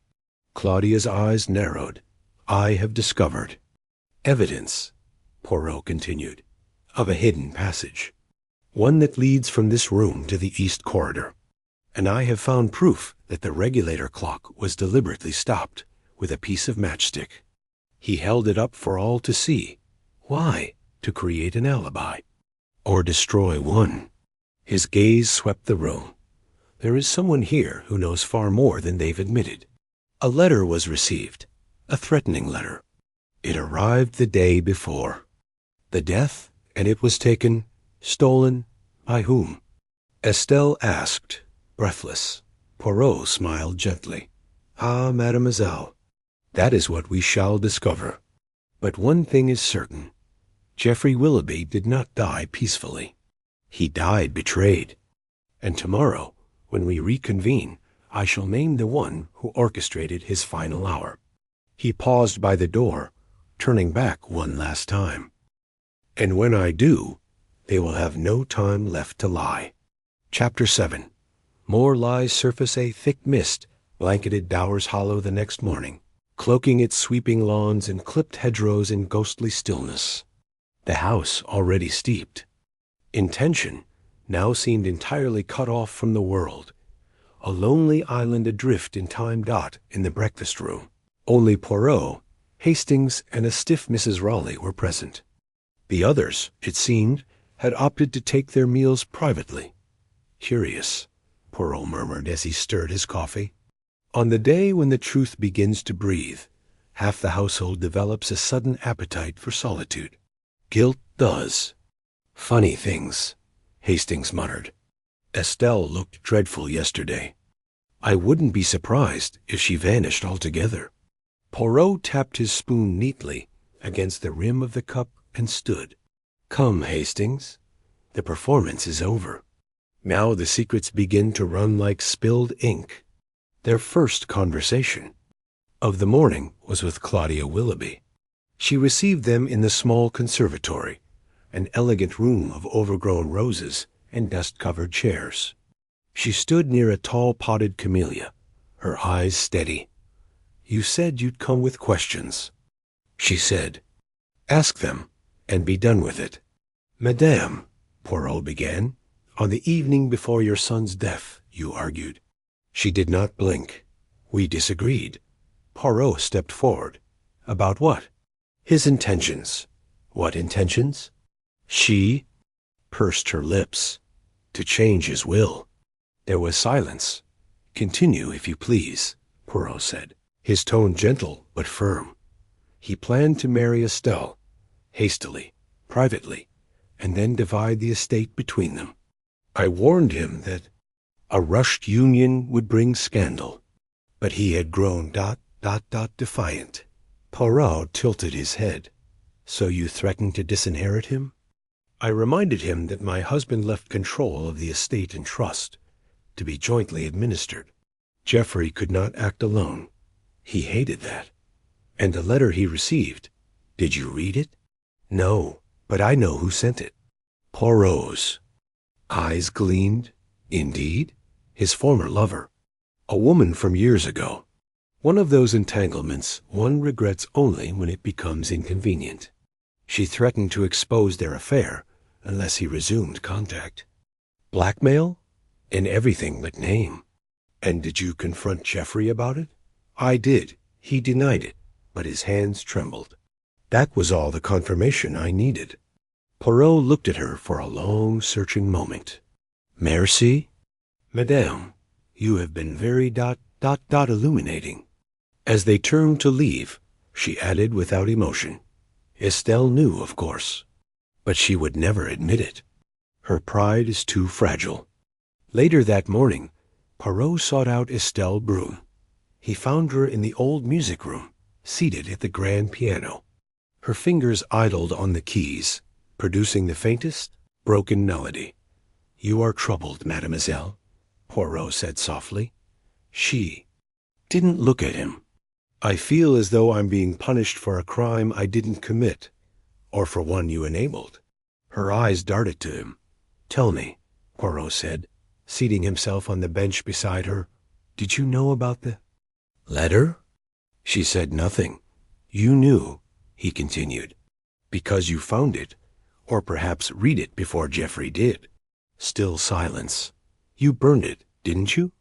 Claudia's eyes narrowed. I have discovered evidence, Poirot continued, of a hidden passage, one that leads from this room to the east corridor. And I have found proof that the regulator clock was deliberately stopped with a piece of matchstick. He held it up for all to see. Why? To create an alibi. Or destroy one. His gaze swept the room. There is someone here who knows far more than they've admitted. A letter was received, a threatening letter. It arrived the day before. The death, and it was taken, stolen, by whom? Estelle asked, breathless. Poirot smiled gently. Ah, mademoiselle, that is what we shall discover. But one thing is certain. Geoffrey Willoughby did not die peacefully. He died betrayed. And tomorrow, when we reconvene, I shall name the one who orchestrated his final hour. He paused by the door, turning back one last time. And when I do, they will have no time left to lie. Chapter 7. More lies surface a thick mist blanketed Dowers Hollow the next morning, cloaking its sweeping lawns and clipped hedgerows in ghostly stillness. The house, already steeped in tension, now seemed entirely cut off from the world, a lonely island adrift in time dot in the breakfast room. Only Poirot, Hastings, and a stiff Mrs. Raleigh were present. The others, it seemed, had opted to take their meals privately. Curious, Poirot murmured as he stirred his coffee. On the day when the truth begins to breathe, half the household develops a sudden appetite for solitude. Guilt does. Funny things, Hastings muttered. Estelle looked dreadful yesterday. I wouldn't be surprised if she vanished altogether. Poirot tapped his spoon neatly against the rim of the cup and stood. Come, Hastings. The performance is over. Now the secrets begin to run like spilled ink. Their first conversation of the morning was with Claudia Willoughby. She received them in the small conservatory, an elegant room of overgrown roses and dust-covered chairs. She stood near a tall potted camellia, her eyes steady. You said you'd come with questions, she said. Ask them, and be done with it. Madame, Poirot began, on the evening before your son's death, you argued. She did not blink. We disagreed. Poirot stepped forward. About what? His intentions. What intentions? She pursed her lips. To change his will. There was silence. Continue, if you please, Poirot said, his tone gentle but firm. He planned to marry Estelle, hastily, privately, and then divide the estate between them. I warned him that a rushed union would bring scandal, but he had grown defiant. Poirot tilted his head. So you threatened to disinherit him? I reminded him that my husband left control of the estate in trust, to be jointly administered. Geoffrey could not act alone. He hated that. And the letter he received, did you read it? No, but I know who sent it. Poirot's. Eyes gleamed. Indeed? His former lover. A woman from years ago. One of those entanglements one regrets only when it becomes inconvenient. She threatened to expose their affair unless he resumed contact. Blackmail? In everything but name. And did you confront Geoffrey about it? I did. He denied it, but his hands trembled. That was all the confirmation I needed. Poirot looked at her for a long, searching moment. Merci? Madame, you have been very illuminating. As they turned to leave, she added without emotion, Estelle knew, of course, but she would never admit it. Her pride is too fragile. Later that morning, Poirot sought out Estelle Brun. He found her in the old music room, seated at the grand piano. Her fingers idled on the keys, producing the faintest, broken melody. You are troubled, mademoiselle, Poirot said softly. She didn't look at him. I feel as though I'm being punished for a crime I didn't commit, or for one you enabled. Her eyes darted to him. Tell me, Poirot said, seating himself on the bench beside her, did you know about the letter? She said nothing. You knew, he continued, because you found it, or perhaps read it before Geoffrey did. Still silence. You burned it, didn't you?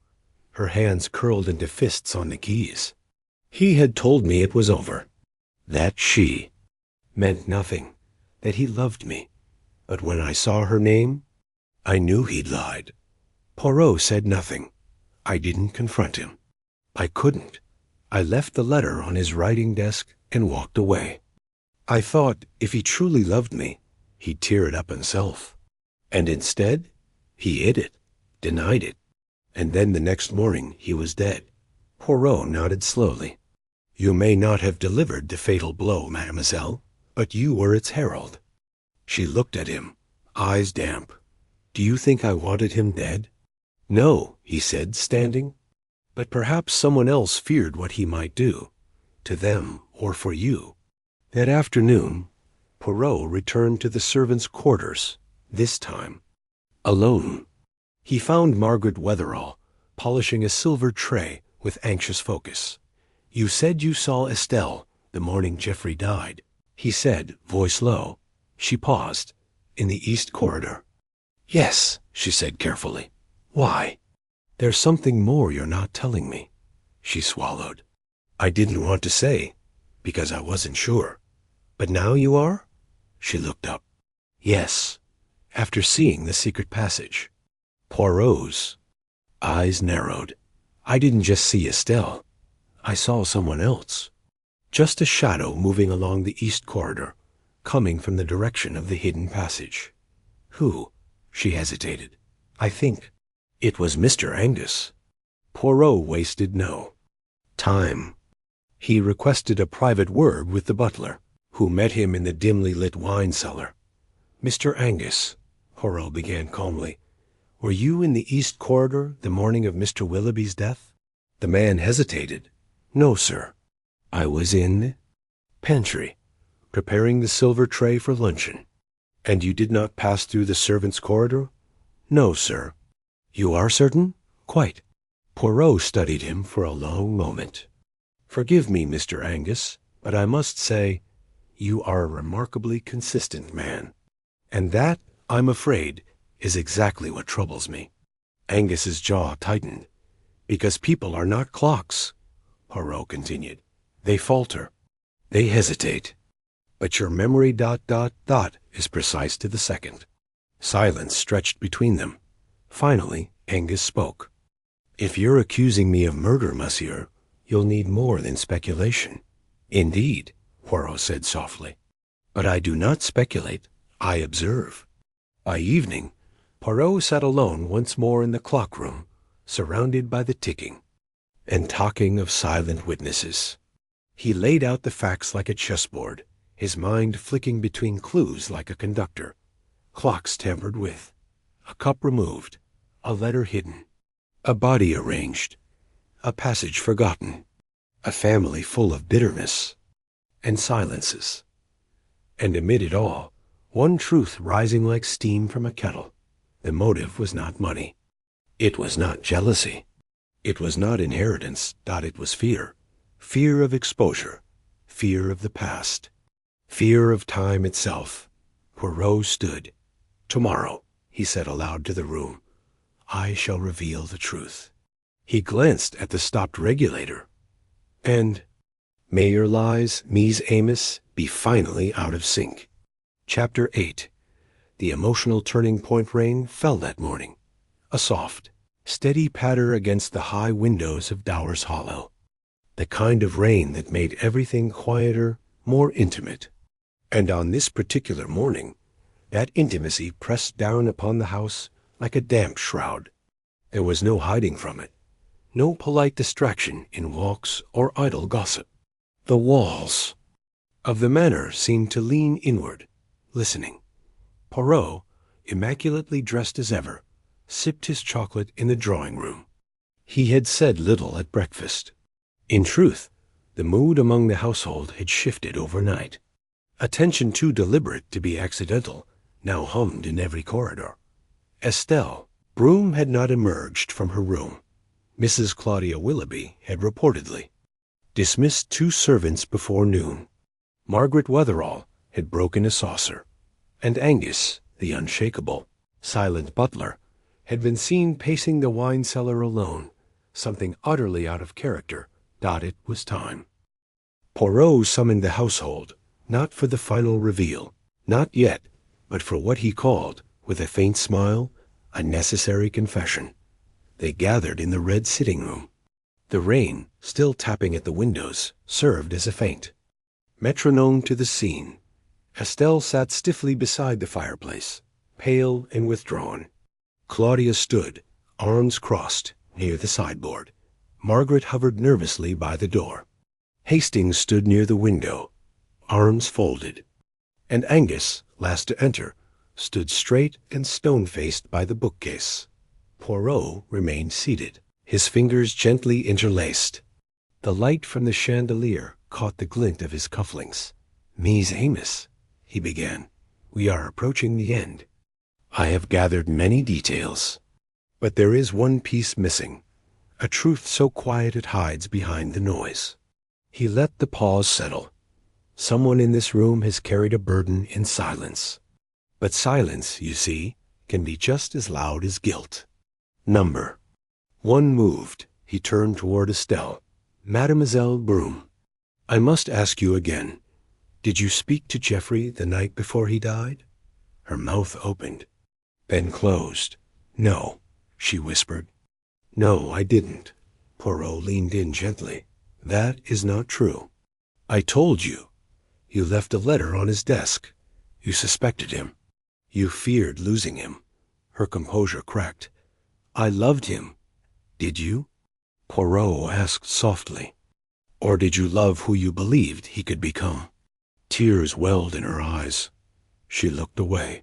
Her hands curled into fists on the keys. He had told me it was over. That she meant nothing, that he loved me. But when I saw her name, I knew he'd lied. Poirot said nothing. I didn't confront him. I couldn't. I left the letter on his writing desk and walked away. I thought if he truly loved me, he'd tear it up himself. And instead, he hid it, denied it. And then the next morning he was dead. Poirot nodded slowly. You may not have delivered the fatal blow, mademoiselle, but you were its herald. She looked at him, eyes damp. Do you think I wanted him dead? No, he said, standing. But perhaps someone else feared what he might do, to them or for you. That afternoon, Poirot returned to the servants' quarters, this time alone. He found Margaret Wetherall polishing a silver tray with anxious focus. You said you saw Estelle the morning Geoffrey died, he said, voice low. She paused. In the east corridor. Yes, she said carefully. Why? There's something more you're not telling me. She swallowed. I didn't want to say, because I wasn't sure. But now you are? She looked up. Yes, after seeing the secret passage. Poirot's eyes narrowed. I didn't just see Estelle. I saw someone else. Just a shadow moving along the east corridor, coming from the direction of the hidden passage. Who? She hesitated. I think it was Mr. Angus. Poirot wasted no time. He requested a private word with the butler, who met him in the dimly lit wine cellar. Mr. Angus, Poirot began calmly, were you in the east corridor the morning of Mr. Willoughby's death? The man hesitated. No, sir. I was in the pantry, preparing the silver tray for luncheon. And you did not pass through the servants' corridor? No, sir. You are certain? Quite. Poirot studied him for a long moment. Forgive me, Mr. Angus, but I must say, you are a remarkably consistent man. And that, I'm afraid, is exactly what troubles me. Angus's jaw tightened. Because people are not clocks, Poirot continued. They falter. They hesitate. But your memory ... is precise to the second. Silence stretched between them. Finally, Angus spoke. If you're accusing me of murder, monsieur, you'll need more than speculation. Indeed, Poirot said softly. But I do not speculate. I observe. By evening, Poirot sat alone once more in the clock room, surrounded by the ticking, and talking of silent witnesses. He laid out the facts like a chessboard, his mind flicking between clues like a conductor. Clocks tampered with, a cup removed, a letter hidden, a body arranged, a passage forgotten, a family full of bitterness and silences. And amid it all, one truth rising like steam from a kettle. The motive was not money. It was not jealousy. It was not inheritance. It was fear. Fear of exposure. Fear of the past. Fear of time itself. Poirot stood. "Tomorrow," he said aloud to the room, "I shall reveal the truth." He glanced at the stopped regulator. And may your lies, Mies Amos, be finally out of sync. Chapter 8. The emotional turning point rain fell that morning. A soft, steady patter against the high windows of Dowers Hollow. The kind of rain that made everything quieter, more intimate. And on this particular morning, that intimacy pressed down upon the house like a damp shroud. There was no hiding from it, no polite distraction in walks or idle gossip. The walls of the manor seemed to lean inward, listening. Poirot, immaculately dressed as ever, sipped his chocolate in the drawing-room. He had said little at breakfast. In truth, the mood among the household had shifted overnight. Attention too deliberate to be accidental now hummed in every corridor. Estelle Broom had not emerged from her room. Mrs. Claudia Willoughby had reportedly dismissed 2 servants before noon. Margaret Wetherall had broken a saucer. And Angus, the unshakable, silent butler, had been seen pacing the wine cellar alone, something utterly out of character. It was time. Poirot summoned the household, not for the final reveal, not yet, but for what he called, with a faint smile, a necessary confession. They gathered in the red sitting-room. The rain, still tapping at the windows, served as a feint. Metronome to the scene. Estelle sat stiffly beside the fireplace, pale and withdrawn. Claudia stood, arms crossed, near the sideboard. Margaret hovered nervously by the door. Hastings stood near the window, arms folded. And Angus, last to enter, stood straight and stone-faced by the bookcase. Poirot remained seated, his fingers gently interlaced. The light from the chandelier caught the glint of his cufflinks. "Mies Amos," he began, "we are approaching the end. I have gathered many details, but there is one piece missing, a truth so quiet it hides behind the noise." He let the pause settle. Someone in this room has carried a burden in silence. But silence, you see, can be just as loud as guilt. Number. One moved. He turned toward Estelle. "Mademoiselle Broom, I must ask you again. Did you speak to Geoffrey the night before he died?" Her mouth opened, then closed. "No," she whispered. "No, I didn't." Poirot leaned in gently. "That is not true. I told you. You left a letter on his desk. You suspected him. You feared losing him." Her composure cracked. "I loved him." "Did you?" Poirot asked softly. "Or did you love who you believed he could become?" Tears welled in her eyes. She looked away.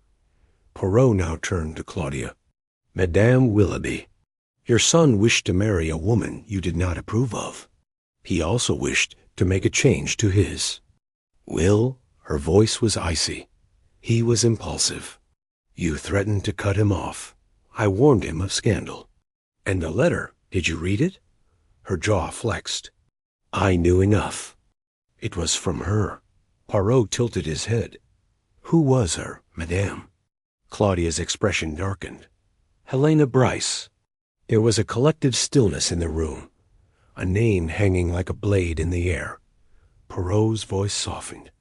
Poirot now turned to Claudia. "Madame Willoughby, your son wished to marry a woman you did not approve of. He also wished to make a change to his. Will," her voice was icy. "He was impulsive. You threatened to cut him off. I warned him of scandal. And the letter, did you read it?" Her jaw flexed. "I knew enough. It was from her." Poirot tilted his head. "Who was her, madame?" Claudia's expression darkened. "Helena Bryce." There was a collective stillness in the room, a name hanging like a blade in the air. Poirot's voice softened.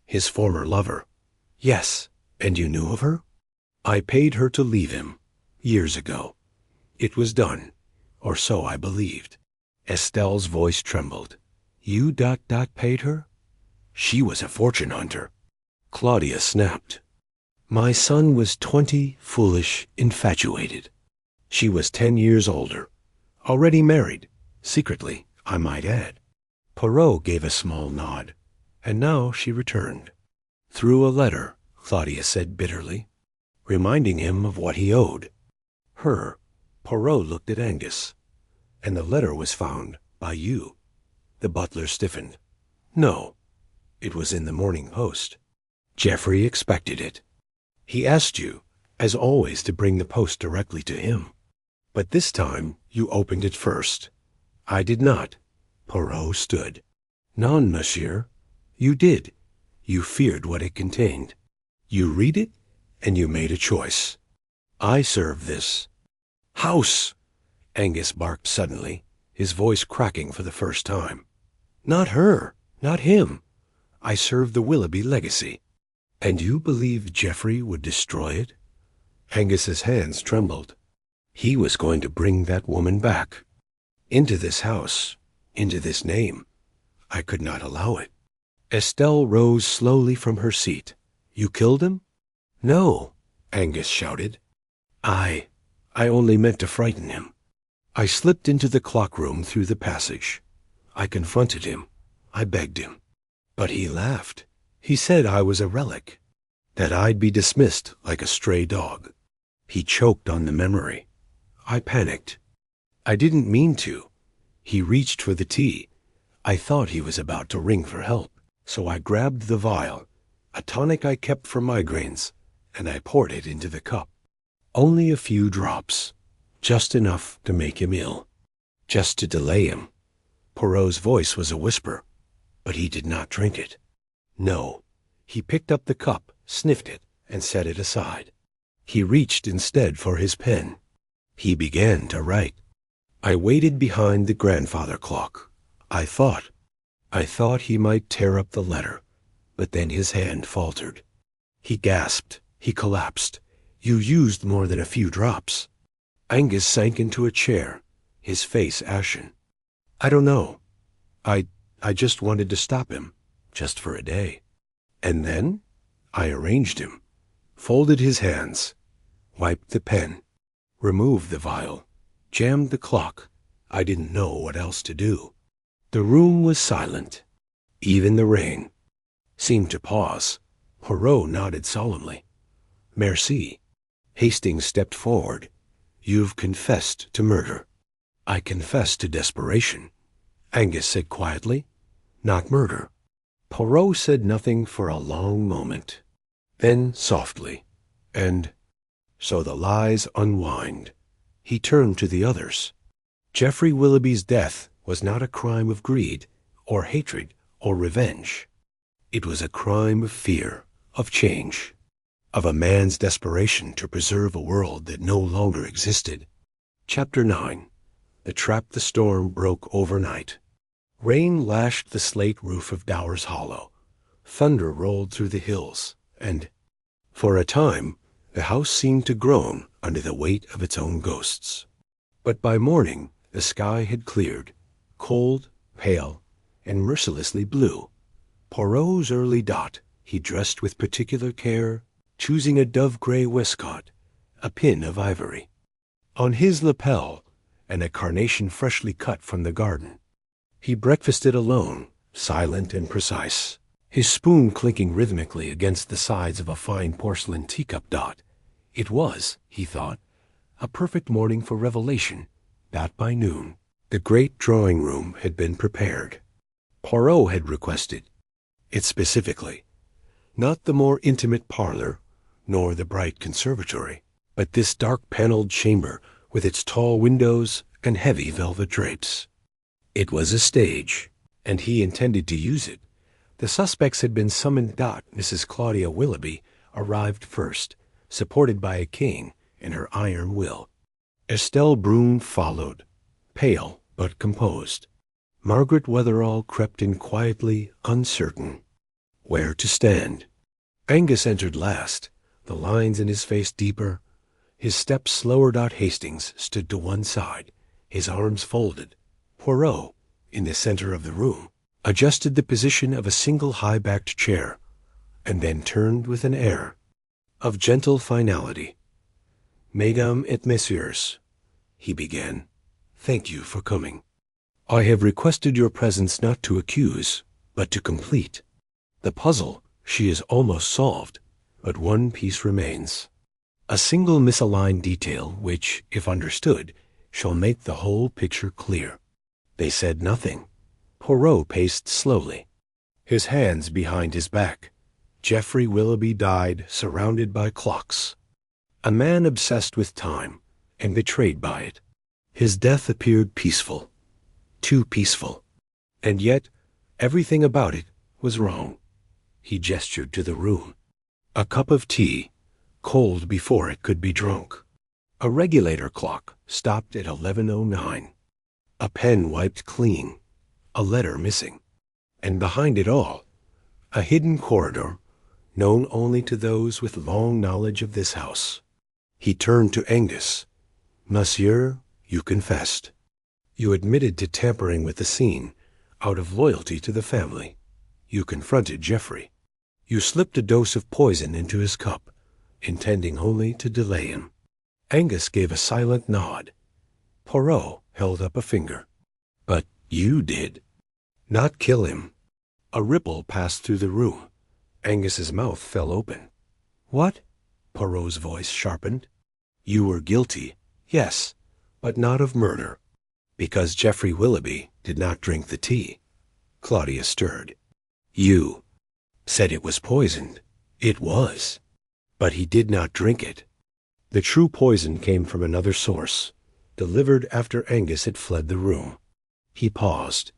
"His former lover." "Yes, and you knew of her?" "I paid her to leave him, years ago. It was done, or so I believed." Estelle's voice trembled. "You paid her?" "She was a fortune hunter." Claudia snapped. "My son was 20, foolish, infatuated. She was 10 years older, already married, secretly, I might add." Poirot gave a small nod, and now she returned. Through a letter, Claudius said bitterly, reminding him of what he owed. Her. Poirot looked at Angus. And the letter was found by you. The butler stiffened. No, it was in the Morning Post. Geoffrey expected it. He asked you, as always, to bring the post directly to him. But this time you opened it first. I did not. Poirot stood. Non, monsieur. You did. You feared what it contained. You read it, and you made a choice. I serve this. House! Angus barked suddenly, his voice cracking for the first time. Not her, not him. I serve the Willoughby legacy. And you believe Geoffrey would destroy it? Angus's hands trembled. He was going to bring that woman back. Into this house, into this name. I could not allow it. Estelle rose slowly from her seat. You killed him? No, Angus shouted. I only meant to frighten him. I slipped into the clock-room through the passage. I confronted him. I begged him. But he laughed. He said I was a relic, that I'd be dismissed like a stray dog. He choked on the memory. I panicked. I didn't mean to. He reached for the tea. I thought he was about to ring for help, so I grabbed the vial, a tonic I kept for migraines, and I poured it into the cup. Only a few drops. Just enough to make him ill. Just to delay him. Poirot's voice was a whisper, but he did not drink it. No. He picked up the cup, sniffed it, and set it aside. He reached instead for his pen. He began to write. I waited behind the grandfather clock. I thought he might tear up the letter, but then his hand faltered. He gasped. He collapsed. You used more than a few drops. Angus sank into a chair, his face ashen. I don't know. I just wanted to stop him, just for a day. And then I arranged him, folded his hands, wiped the pen, removed the vial, jammed the clock. I didn't know what else to do. The room was silent. Even the rain seemed to pause. Poirot nodded solemnly. Merci. Hastings stepped forward. You've confessed to murder. I confess to desperation. Angus said quietly. Not murder. Poirot said nothing for a long moment. Then softly. And so the lies unwind. He turned to the others. Geoffrey Willoughby's death was not a crime of greed, or hatred, or revenge. It was a crime of fear, of change, of a man's desperation to preserve a world that no longer existed. Chapter 9. The Trap the Storm broke overnight. Rain lashed the slate roof of Dowers Hollow. Thunder rolled through the hills, and, for a time, the house seemed to groan under the weight of its own ghosts. But by morning, the sky had cleared, cold, pale, and mercilessly blue. Poirot's early dot, he dressed with particular care, choosing a dove-gray waistcoat, a pin of ivory. On his lapel, and a carnation freshly cut from the garden. He breakfasted alone, silent and precise, his spoon clinking rhythmically against the sides of a fine porcelain teacup dot. It was, he thought, a perfect morning for revelation, that by noon the great drawing-room had been prepared. Poirot had requested it specifically. Not the more intimate parlor, nor the bright conservatory, but this dark-paneled chamber with its tall windows and heavy velvet drapes. It was a stage, and he intended to use it. The suspects had been summoned. Mrs. Claudia Willoughby arrived first, supported by a cane in her iron will. Estelle Brune followed, pale but composed. Margaret Wetherall crept in quietly, uncertain. Where to stand? Angus entered last, the lines in his face deeper. His steps slower. Hastings stood to one side, his arms folded. Poirot, in the center of the room, adjusted the position of a single high-backed chair, and then turned with an air of gentle finality. Mesdames et messieurs, he began, thank you for coming. I have requested your presence not to accuse, but to complete. The puzzle She is almost solved, but one piece remains. A single misaligned detail which, if understood, shall make the whole picture clear. They said nothing. Poirot paced slowly, his hands behind his back. Geoffrey Willoughby died surrounded by clocks. A man obsessed with time and betrayed by it. His death appeared peaceful, too peaceful, and yet everything about it was wrong. He gestured to the room. A cup of tea, cold before it could be drunk. A regulator clock stopped at 11:09. A pen wiped clean, a letter missing. And behind it all, a hidden corridor known only to those with long knowledge of this house. He turned to Angus. "Monsieur, you confessed. You admitted to tampering with the scene out of loyalty to the family. You confronted Geoffrey. You slipped a dose of poison into his cup, intending only to delay him." Angus gave a silent nod. Poirot held up a finger. "But you did." "Not kill him." A ripple passed through the room. Angus's mouth fell open. "What?" Poirot's voice sharpened. "You were guilty, yes, but not of murder, because Geoffrey Willoughby did not drink the tea." Claudia stirred. "You said it was poisoned." "It was, but he did not drink it. The true poison came from another source, delivered after Angus had fled the room." He paused.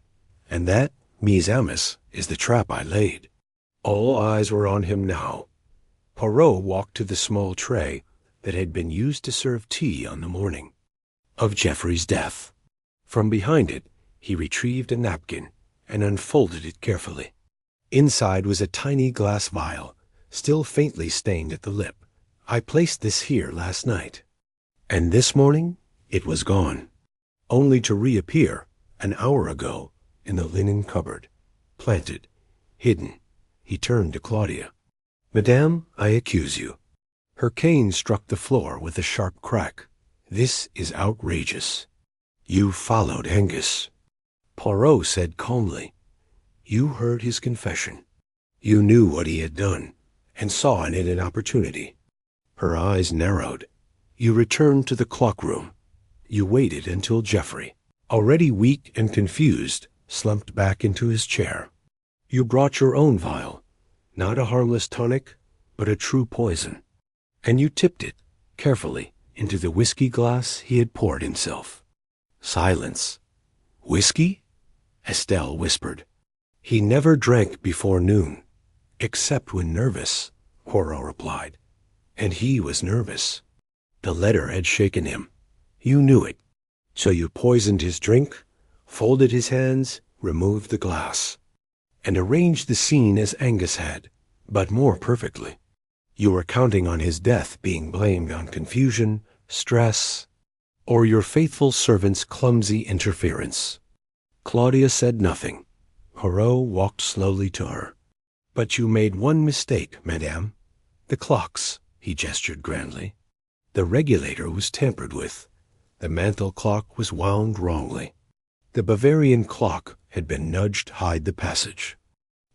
"And that, mes amis, is the trap I laid." All eyes were on him now. Poirot walked to the small tray that had been used to serve tea on the morning of Geoffrey's death. From behind it, he retrieved a napkin and unfolded it carefully. Inside was a tiny glass vial, still faintly stained at the lip. "I placed this here last night, and this morning it was gone, only to reappear an hour ago in the linen cupboard, planted, hidden." He turned to Claudia. "Madame, I accuse you." Her cane struck the floor with a sharp crack. "This is outrageous. You followed Angus." Poirot said calmly, "You heard his confession. You knew what he had done, and saw in it an opportunity." Her eyes narrowed. "You returned to the clock room. You waited until Geoffrey, already weak and confused, slumped back into his chair. You brought your own vial, not a harmless tonic, but a true poison, and you tipped it, carefully, into the whiskey glass he had poured himself." Silence. "Whiskey?" Estelle whispered. "He never drank before noon, except when nervous," Poirot replied. "And he was nervous. The letter had shaken him. You knew it. So you poisoned his drink, folded his hands, removed the glass, and arranged the scene as Angus had, but more perfectly. You were counting on his death being blamed on confusion, stress, or your faithful servant's clumsy interference." Claudia said nothing. Poirot walked slowly to her. "But you made one mistake, madame. The clocks," he gestured grandly. "The regulator was tampered with. The mantel clock was wound wrongly. The Bavarian clock had been nudged to hide the passage.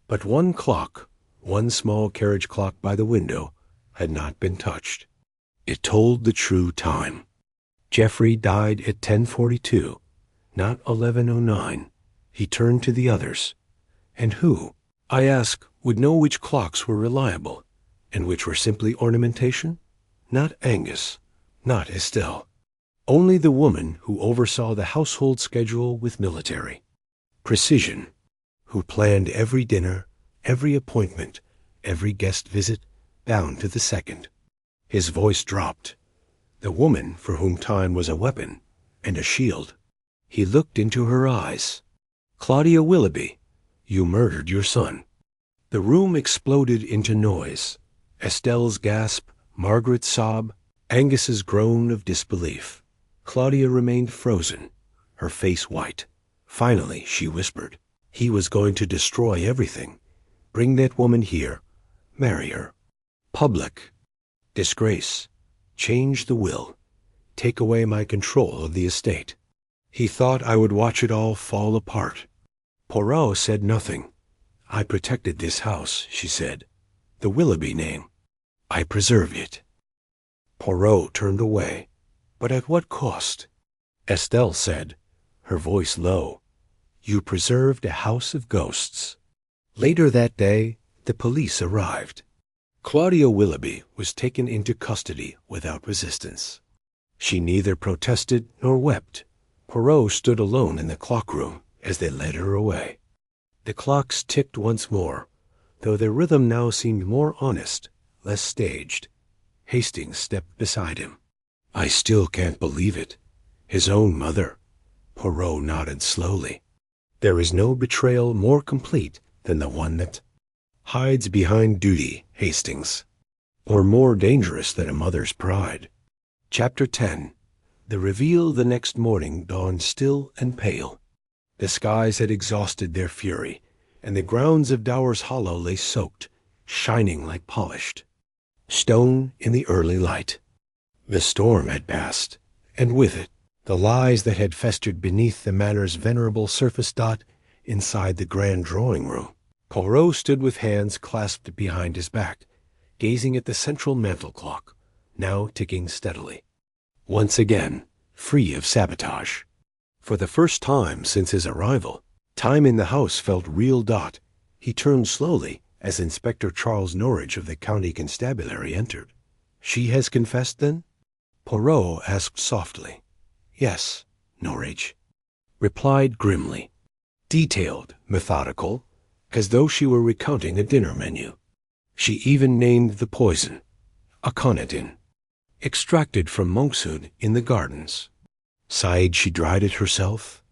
But one clock, one small carriage clock by the window, had not been touched. It told the true time. Geoffrey died at 10:42, not 11:09. He turned to the others. And who, I ask, would know which clocks were reliable, and which were simply ornamentation? Not Angus, not Estelle. Only the woman who oversaw the household schedule with military precision, who planned every dinner, every appointment, every guest visit, down to the second. His voice dropped. The woman for whom time was a weapon and a shield. He looked into her eyes. "Claudia Willoughby, you murdered your son." The room exploded into noise. Estelle's gasp, Margaret's sob, Angus's groan of disbelief. Claudia remained frozen, her face white. Finally, she whispered, "He was going to destroy everything. Bring that woman here. Marry her. Public. Disgrace. Change the will. Take away my control of the estate." He thought I would watch it all fall apart. Poirot said nothing. "I protected this house," she said. The Willoughby name. I preserved it. Poirot turned away. But at what cost? Estelle said, her voice low, You preserved a house of ghosts. Later that day, the police arrived. Claudia Willoughby was taken into custody without resistance. She neither protested nor wept. Poirot stood alone in the clockroom as they led her away. The clocks ticked once more, though their rhythm now seemed more honest, less staged. Hastings stepped beside him. I still can't believe it. His own mother. Poirot nodded slowly. There is no betrayal more complete than the one that hides behind duty, Hastings, or more dangerous than a mother's pride. Chapter 10. The reveal the next morning dawned still and pale. The skies had exhausted their fury, and the grounds of Dower's Hollow lay soaked, shining like polished stone in the early light. The storm had passed, and with it the lies that had festered beneath the manor's venerable surface dot inside the grand drawing-room. Poirot stood with hands clasped behind his back, gazing at the central mantel clock, now ticking steadily. Once again, free of sabotage. For the first time since his arrival, time in the house felt real. He turned slowly as Inspector Charles Norridge of the County Constabulary entered. She has confessed, then? Poirot asked softly. Yes, Norridge replied grimly. Detailed, methodical, as though she were recounting a dinner menu. She even named the poison, aconitine, extracted from monkshood in the gardens. Sighed she dried it herself.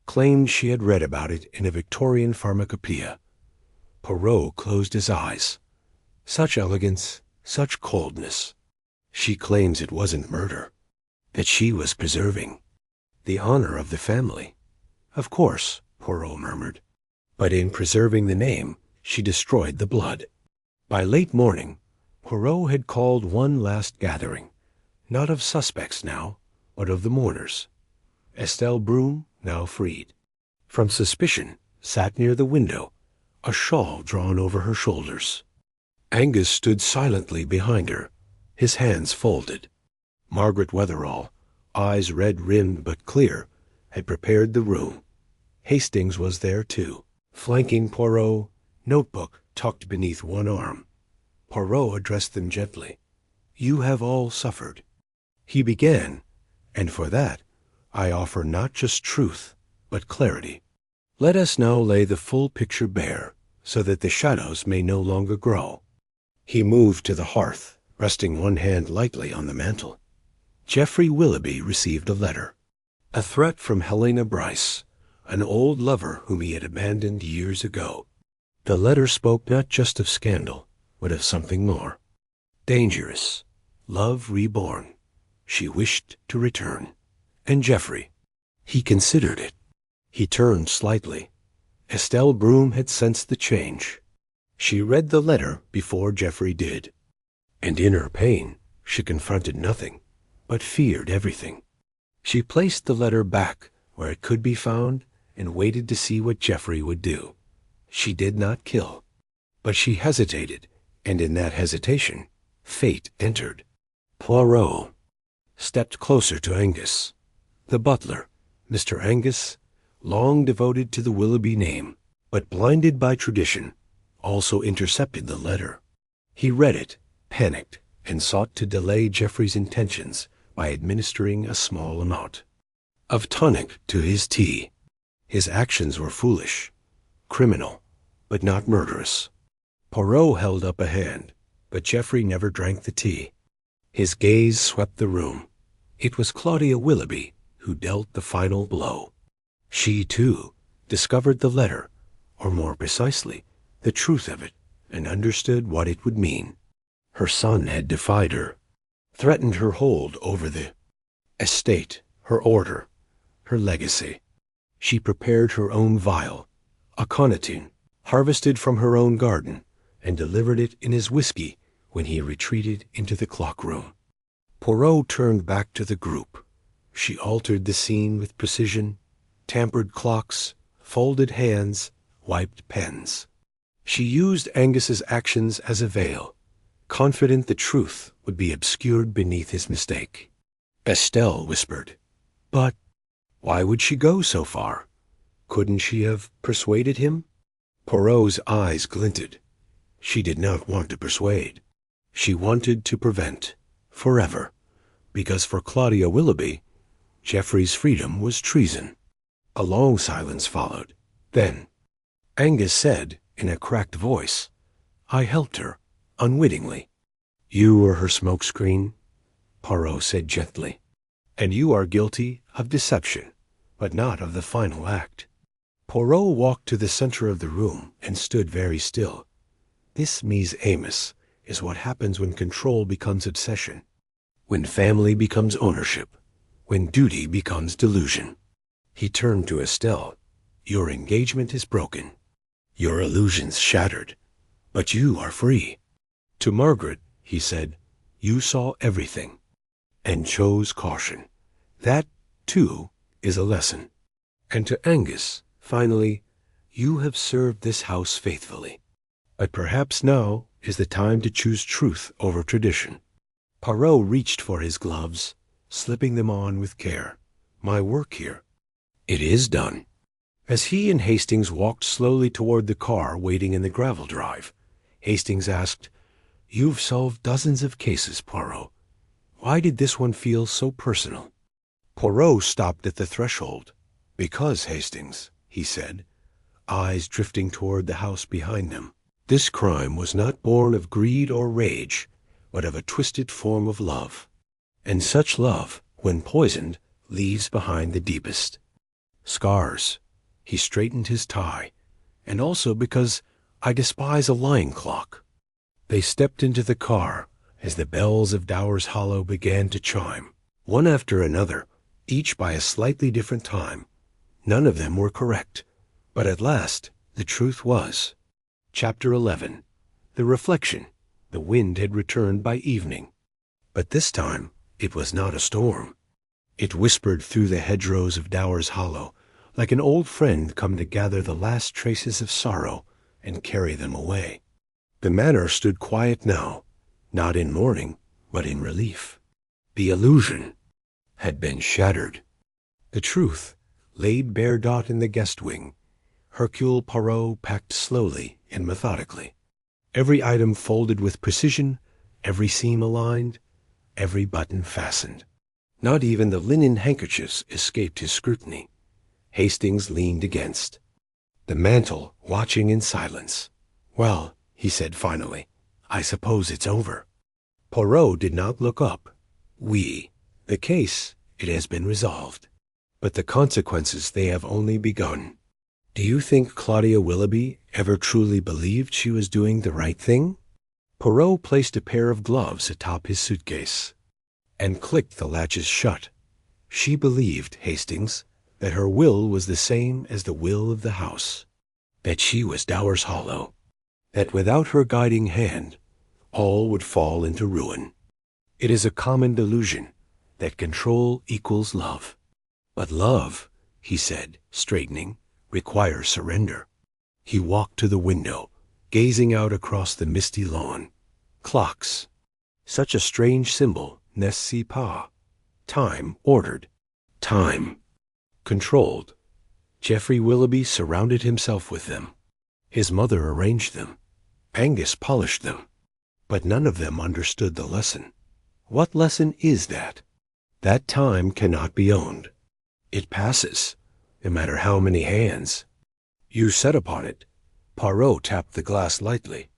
Claimed she had read about it in a Victorian pharmacopoeia. Poirot closed his eyes. Such elegance, such coldness. She claims it wasn't murder, that she was preserving the honor of the family. Of course, Poirot murmured. But in preserving the name, she destroyed the blood. By late morning, Poirot had called one last gathering, not of suspects now, but of the mourners. Estelle Broom, now freed from suspicion, sat near the window, a shawl drawn over her shoulders. Angus stood silently behind her, his hands folded. Margaret Wetherall, eyes red-rimmed but clear, had prepared the room. Hastings was there too, flanking Poirot, notebook tucked beneath one arm. Poirot addressed them gently. You have all suffered. He began, and for that I offer not just truth, but clarity. Let us now lay the full picture bare, so that the shadows may no longer grow. He moved to the hearth, resting one hand lightly on the mantel. Geoffrey Willoughby received a letter. A threat from Helena Bryce, an old lover whom he had abandoned years ago. The letter spoke not just of scandal, but of something more. Dangerous. Love reborn. She wished to return. And Geoffrey. He considered it. He turned slightly. Estelle Broom had sensed the change. She read the letter before Geoffrey did. And in her pain, she confronted nothing, but feared everything. She placed the letter back where it could be found and waited to see what Geoffrey would do. She did not kill, but she hesitated, and in that hesitation, fate entered. Poirot stepped closer to Angus. The butler, Mr. Angus, long devoted to the Willoughby name, but blinded by tradition, also intercepted the letter. He read it, panicked, and sought to delay Geoffrey's intentions by administering a small amount of tonic to his tea. His actions were foolish, criminal, but not murderous. Poirot held up a hand, but Geoffrey never drank the tea. His gaze swept the room. It was Claudia Willoughby who dealt the final blow. She, too, discovered the letter, or more precisely, the truth of it, and understood what it would mean. Her son had defied her, threatened her hold over the estate, her order, her legacy. She prepared her own vial, aconitine, harvested from her own garden, and delivered it in his whiskey when he retreated into the clock-room. Poirot turned back to the group. She altered the scene with precision, tampered clocks, folded hands, wiped pens. She used Angus's actions as a veil, confident the truth would be obscured beneath his mistake. Estelle whispered, "But why would she go so far? Couldn't she have persuaded him?" Poirot's eyes glinted. She did not want to persuade. She wanted to prevent, forever, because for Claudia Willoughby, Geoffrey's freedom was treason. A long silence followed. Then Angus said, in a cracked voice, "I helped her, unwittingly." "You were her smokescreen," Poirot said gently, "and you are guilty of deception, but not of the final act." Poirot walked to the center of the room and stood very still. This, mise Amos, is what happens when control becomes obsession, when family becomes ownership, when duty becomes delusion. He turned to Estelle. "Your engagement is broken, your illusions shattered, but you are free." To Margaret, he said, "You saw everything, and chose caution. That, too, is a lesson." And to Angus, finally, "You have served this house faithfully, but perhaps now is the time to choose truth over tradition." Poirot reached for his gloves, slipping them on with care. "My work here. It is done." As he and Hastings walked slowly toward the car waiting in the gravel drive, Hastings asked, "You've solved dozens of cases, Poirot. Why did this one feel so personal?" Poirot stopped at the threshold. "Because, Hastings," he said, eyes drifting toward the house behind them, "this crime was not born of greed or rage, but of a twisted form of love. And such love, when poisoned, leaves behind the deepest scars." He straightened his tie. "And also because I despise a lying clock." They stepped into the car as the bells of Dowers Hollow began to chime, one after another, each by a slightly different time. None of them were correct, but at last the truth was. Chapter 11. The reflection. The wind had returned by evening. But this time it was not a storm. It whispered through the hedgerows of Dowers Hollow, like an old friend come to gather the last traces of sorrow and carry them away. The manor stood quiet now, not in mourning, but in relief. The illusion had been shattered. The truth laid bare dot in the guest wing. Hercule Poirot packed slowly and methodically. Every item folded with precision, every seam aligned, every button fastened. Not even the linen handkerchiefs escaped his scrutiny. Hastings leaned against the mantel, watching in silence. "Well," he said finally, "I suppose it's over." Poirot did not look up. The case, it has been resolved. But the consequences, they have only begun. Do you think Claudia Willoughby ever truly believed she was doing the right thing?" Poirot placed a pair of gloves atop his suitcase and clicked the latches shut. "She believed, Hastings, that her will was the same as the will of the house, that she was Dowers Hollow, that without her guiding hand, all would fall into ruin. It is a common delusion that control equals love. But love," he said, straightening, "requires surrender." He walked to the window, gazing out across the misty lawn. Clocks. Such a strange symbol, n'est-ce pas? Time ordered. Time controlled. Geoffrey Willoughby surrounded himself with them. His mother arranged them. Angus polished them. But none of them understood the lesson. What lesson is that? That time cannot be owned. It passes, no matter how many hands you set upon it. Poirot tapped the glass lightly.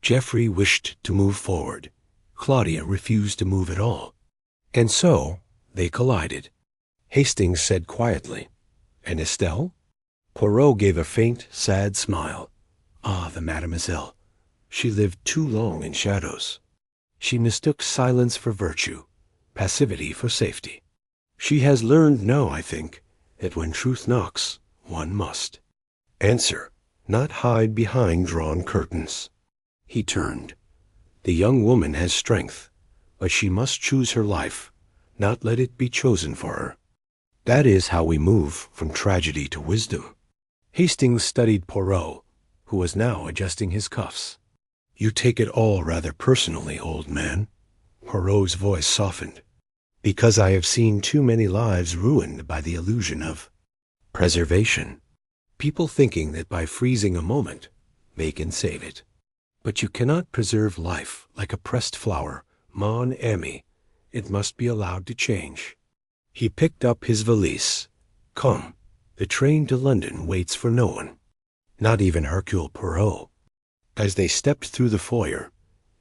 Geoffrey wished to move forward. Claudia refused to move at all. And so they collided. Hastings said quietly, "And Estelle?" Poirot gave a faint, sad smile. "Ah, the mademoiselle. She lived too long in shadows. She mistook silence for virtue, passivity for safety. She has learned now, I think, that when truth knocks, one must answer, not hide behind drawn curtains." He turned. "The young woman has strength, but she must choose her life, not let it be chosen for her. That is how we move from tragedy to wisdom." Hastings studied Poirot. who was now adjusting his cuffs. "You take it all rather personally, old man." Poirot's voice softened. "Because I have seen too many lives ruined by the illusion of preservation. People thinking that by freezing a moment, they can save it. But you cannot preserve life like a pressed flower, mon ami. It must be allowed to change." He picked up his valise. "Come, the train to London waits for no one, not even Hercule Poirot." As they stepped through the foyer,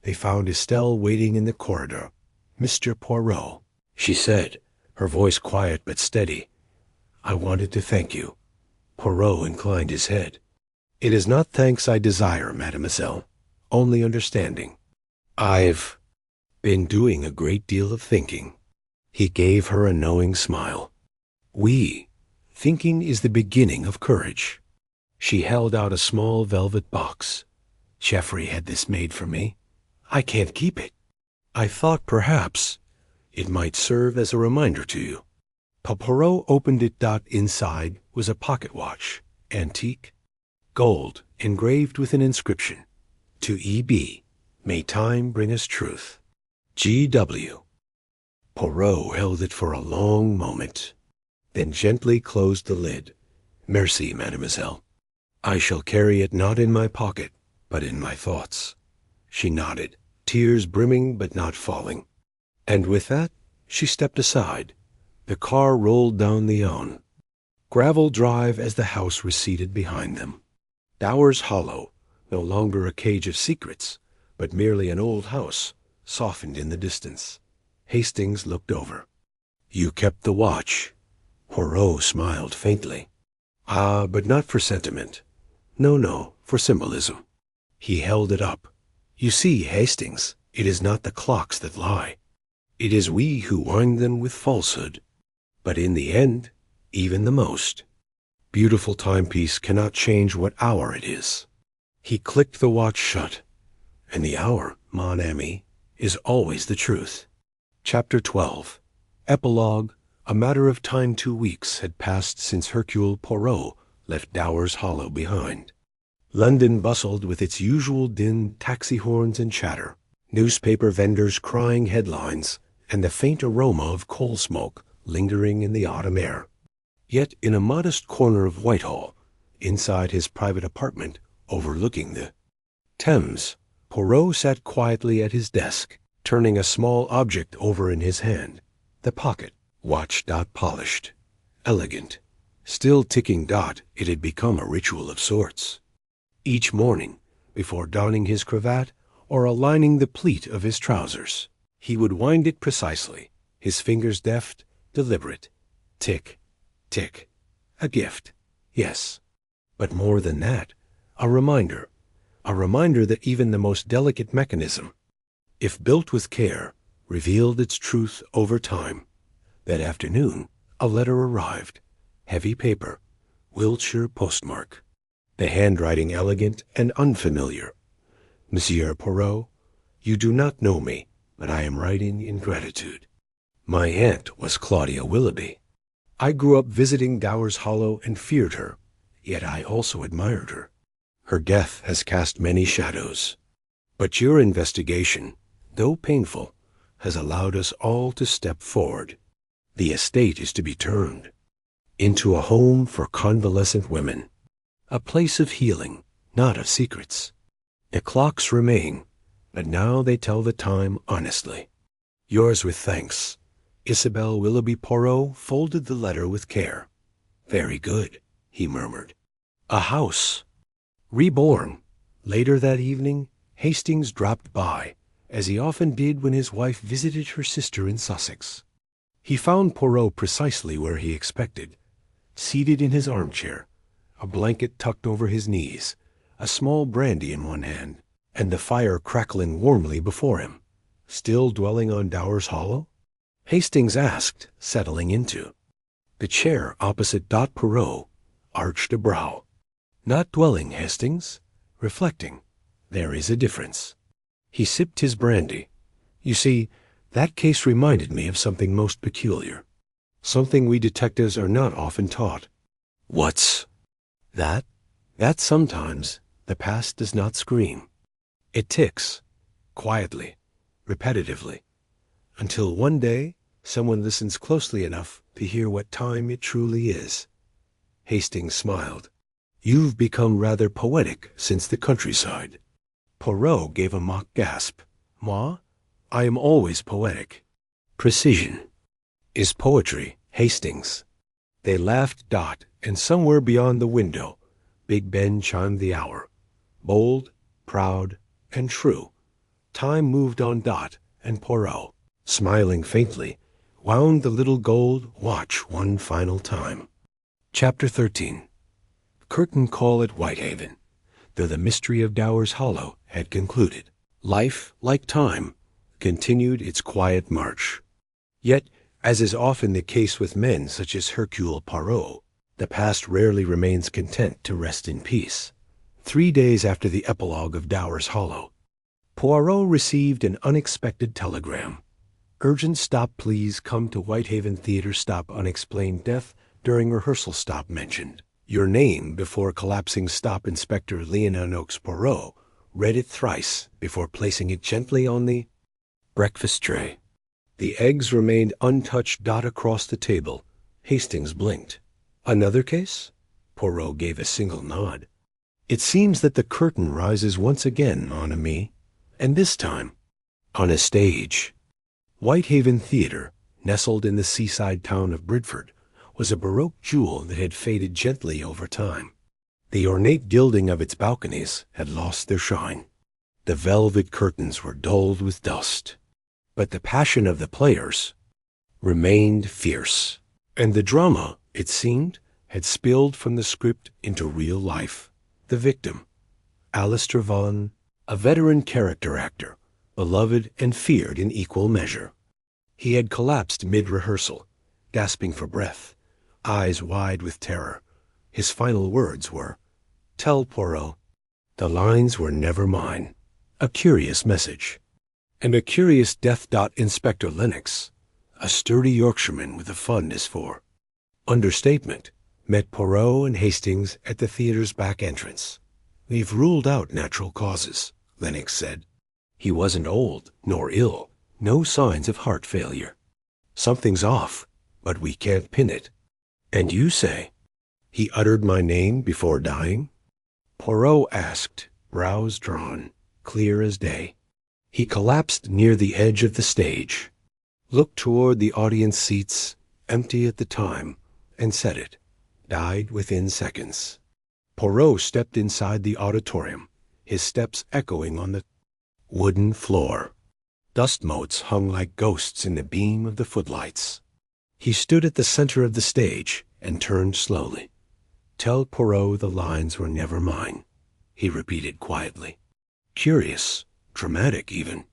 they found Estelle waiting in the corridor. "Mr. Poirot," she said, her voice quiet but steady, "I wanted to thank you." Poirot inclined his head. "It is not thanks I desire, mademoiselle, only understanding. I've been doing a great deal of thinking." He gave her a knowing smile. Thinking is the beginning of courage." She held out a small velvet box. "Geoffrey had this made for me. I can't keep it. I thought perhaps it might serve as a reminder to you." Poirot opened it. Inside was a pocket watch, antique, gold, engraved with an inscription, "To E.B. May time bring us truth. G.W." Poirot held it for a long moment, then gently closed the lid. "Merci, mademoiselle. I shall carry it not in my pocket, but in my thoughts." She nodded, tears brimming but not falling. And with that, she stepped aside. The car rolled down the Yonne. Gravel drive as the house receded behind them. Dowers Hollow, no longer a cage of secrets, but merely an old house, softened in the distance. Hastings looked over. "You kept the watch." Poirot smiled faintly. "Ah, but not for sentiment. No, for symbolism." He held it up. "You see, Hastings, it is not the clocks that lie. It is we who wind them with falsehood. But in the end, even the most beautiful timepiece cannot change what hour it is." He clicked the watch shut. "And the hour, mon ami, is always the truth." Chapter 12. Epilogue. A matter of time 2 weeks had passed since Hercule Poirot left Dowers Hollow behind. London bustled with its usual din, taxi horns and chatter, newspaper vendors crying headlines, and the faint aroma of coal smoke lingering in the autumn air. Yet in a modest corner of Whitehall, inside his private apartment overlooking the Thames, Poirot sat quietly at his desk, turning a small object over in his hand. The pocket watch, polished, elegant, still ticking. It had become a ritual of sorts. Each morning, before donning his cravat or aligning the pleat of his trousers, he would wind it precisely, his fingers deft, deliberate. Tick, tick. A gift, yes. But more than that, a reminder that even the most delicate mechanism, if built with care, revealed its truth over time. That afternoon, a letter arrived. Heavy paper, Wiltshire postmark. The handwriting elegant and unfamiliar. "Monsieur Poirot, you do not know me, but I am writing in gratitude. My aunt was Claudia Willoughby. I grew up visiting Dowers Hollow and feared her, yet I also admired her. Her death has cast many shadows. But your investigation, though painful, has allowed us all to step forward. The estate is to be turned into a home for convalescent women, a place of healing, not of secrets. The clocks remain, but now they tell the time honestly. Yours with thanks, Isabelle Willoughby." Poirot folded the letter with care. "Very good," he murmured. A house. Reborn. Later that evening, Hastings dropped by, as he often did when his wife visited her sister in Sussex. He found Poirot precisely where he expected, seated in his armchair, a blanket tucked over his knees, a small brandy in one hand, and the fire crackling warmly before him. "Still dwelling on Dowers Hollow?" Hastings asked, settling into. The chair opposite Poirot arched a brow. "Not dwelling, Hastings. Reflecting. There is a difference." He sipped his brandy. "You see, that case reminded me of something most peculiar. Something we detectives are not often taught." "What's that?" "That sometimes, The past does not scream. It ticks, quietly, repetitively, until one day someone listens closely enough to hear what time it truly is. Hastings smiled. You've become rather poetic since the countryside. Poirot gave a mock gasp. Moi? I am always poetic. Precision is poetry, Hastings. They laughed. And somewhere beyond the window, Big Ben chimed the hour. Bold, proud, and true. Time moved on. And Poirot, smiling faintly, wound the little gold watch one final time. Chapter 13. Curtain call at Whitehaven, though the mystery of Dower's Hollow had concluded. Life, like time, continued its quiet march. Yet, as is often the case with men such as Hercule Poirot, the past rarely remains content to rest in peace. 3 days after the epilogue of Dower's Hollow, Poirot received an unexpected telegram. Urgent stop, please come to Whitehaven Theatre. Stop, unexplained death during rehearsal. Stop mentioned. Your name before collapsing. Stop. Inspector Leonanox Poirot read it thrice before placing it gently on the breakfast tray. The eggs remained untouched. Across the table, Hastings blinked. Another case? Poirot gave a single nod. It seems that the curtain rises once again, mon ami, and this time on a stage. Whitehaven Theatre, nestled in the seaside town of Bridford, was a baroque jewel that had faded gently over time. The ornate gilding of its balconies had lost their shine. The velvet curtains were dulled with dust. But the passion of the players remained fierce, and the drama, it seemed, had spilled from the script into real life. The victim, Alistair Vaughan, a veteran character actor, beloved and feared in equal measure. He had collapsed mid-rehearsal, gasping for breath, eyes wide with terror. His final words were, "Tell Poirot, the lines were never mine." A curious message. And a curious death. Inspector Lennox, a sturdy Yorkshireman with a fondness for understatement, met Poirot and Hastings at the theatre's back entrance. "We've ruled out natural causes," Lennox said. "He wasn't old, nor ill, no signs of heart failure. Something's off, but we can't pin it." "And you say he uttered my name before dying?" Poirot asked, brows drawn, clear as day. He collapsed near the edge of the stage, looked toward the audience seats, empty at the time, and said it. Died within seconds. Poirot stepped inside the auditorium, his steps echoing on the wooden floor. Dust motes hung like ghosts in the beam of the footlights. He stood at the center of the stage and turned slowly. "Tell Poirot the lines were never mine," he repeated quietly. Curious, dramatic even,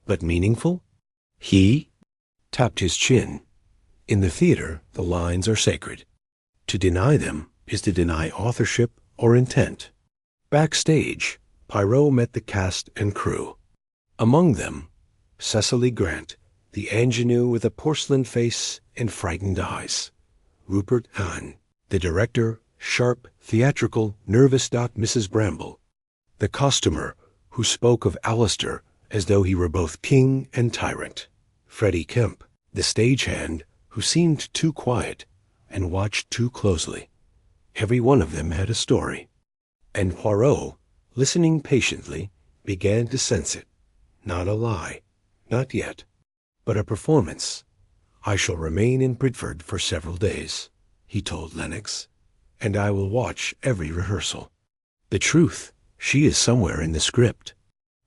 but meaningful. He tapped his chin. In the theater, the lines are sacred. To deny them is to deny authorship or intent. Backstage, Poirot met the cast and crew. Among them, Cecily Grant, the ingenue with a porcelain face and frightened eyes. Rupert Hahn, the director, sharp, theatrical, nervous. Mrs. Bramble, the costumer, who spoke of Alistair as though he were both king and tyrant. Freddie Kemp, the stagehand, who seemed too quiet and watched too closely. Every one of them had a story. And Poirot, listening patiently, began to sense it. Not a lie, not yet, but a performance. "I shall remain in Bridford for several days," he told Lennox, "and I will watch every rehearsal. The truth, she is somewhere in the script."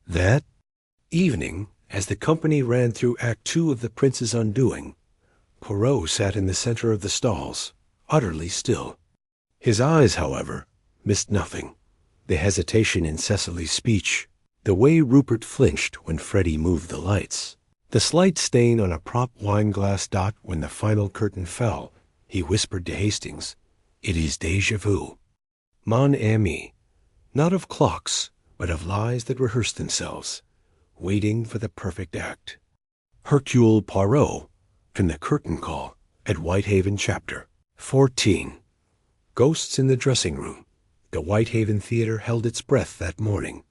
That evening, as the company ran through Act 2 of The Prince's Undoing, Poirot sat in the center of the stalls, utterly still. His eyes, however, missed nothing. The hesitation in Cecily's speech, the way Rupert flinched when Freddie moved the lights, the slight stain on a prop wine glass. When the final curtain fell, he whispered to Hastings, "It is déjà vu. Mon ami, not of clocks, but of lies that rehearse themselves, waiting for the perfect act." Hercule Poirot, in the curtain call at Whitehaven Chapter. 14. Ghosts in the dressing room. The Whitehaven Theater held its breath that morning.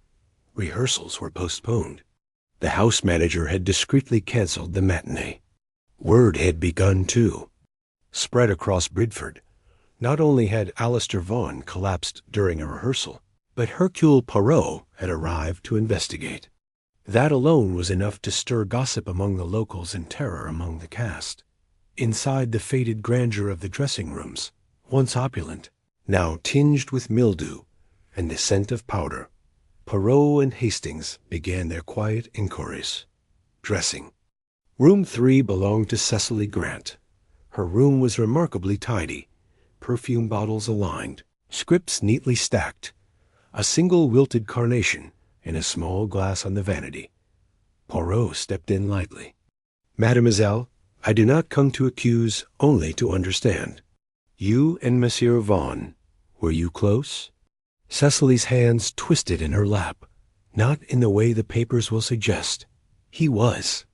Rehearsals were postponed. The house manager had discreetly canceled the matinee. Word had begun, too. Spread across Bridford, not only had Alistair Vaughan collapsed during a rehearsal, but Hercule Poirot had arrived to investigate. That alone was enough to stir gossip among the locals and terror among the cast. Inside the faded grandeur of the dressing rooms, once opulent, now tinged with mildew and the scent of powder, Poirot and Hastings began their quiet inquiries. Dressing. Room 3 belonged to Cecily Grant. Her room was remarkably tidy, perfume bottles aligned, scripts neatly stacked, a single wilted carnation in a small glass on the vanity. Poirot stepped in lightly. "Mademoiselle, I do not come to accuse, only to understand. You and Monsieur Vaughan, were you close?" Cecily's hands twisted in her lap. "Not in the way the papers will suggest. He was.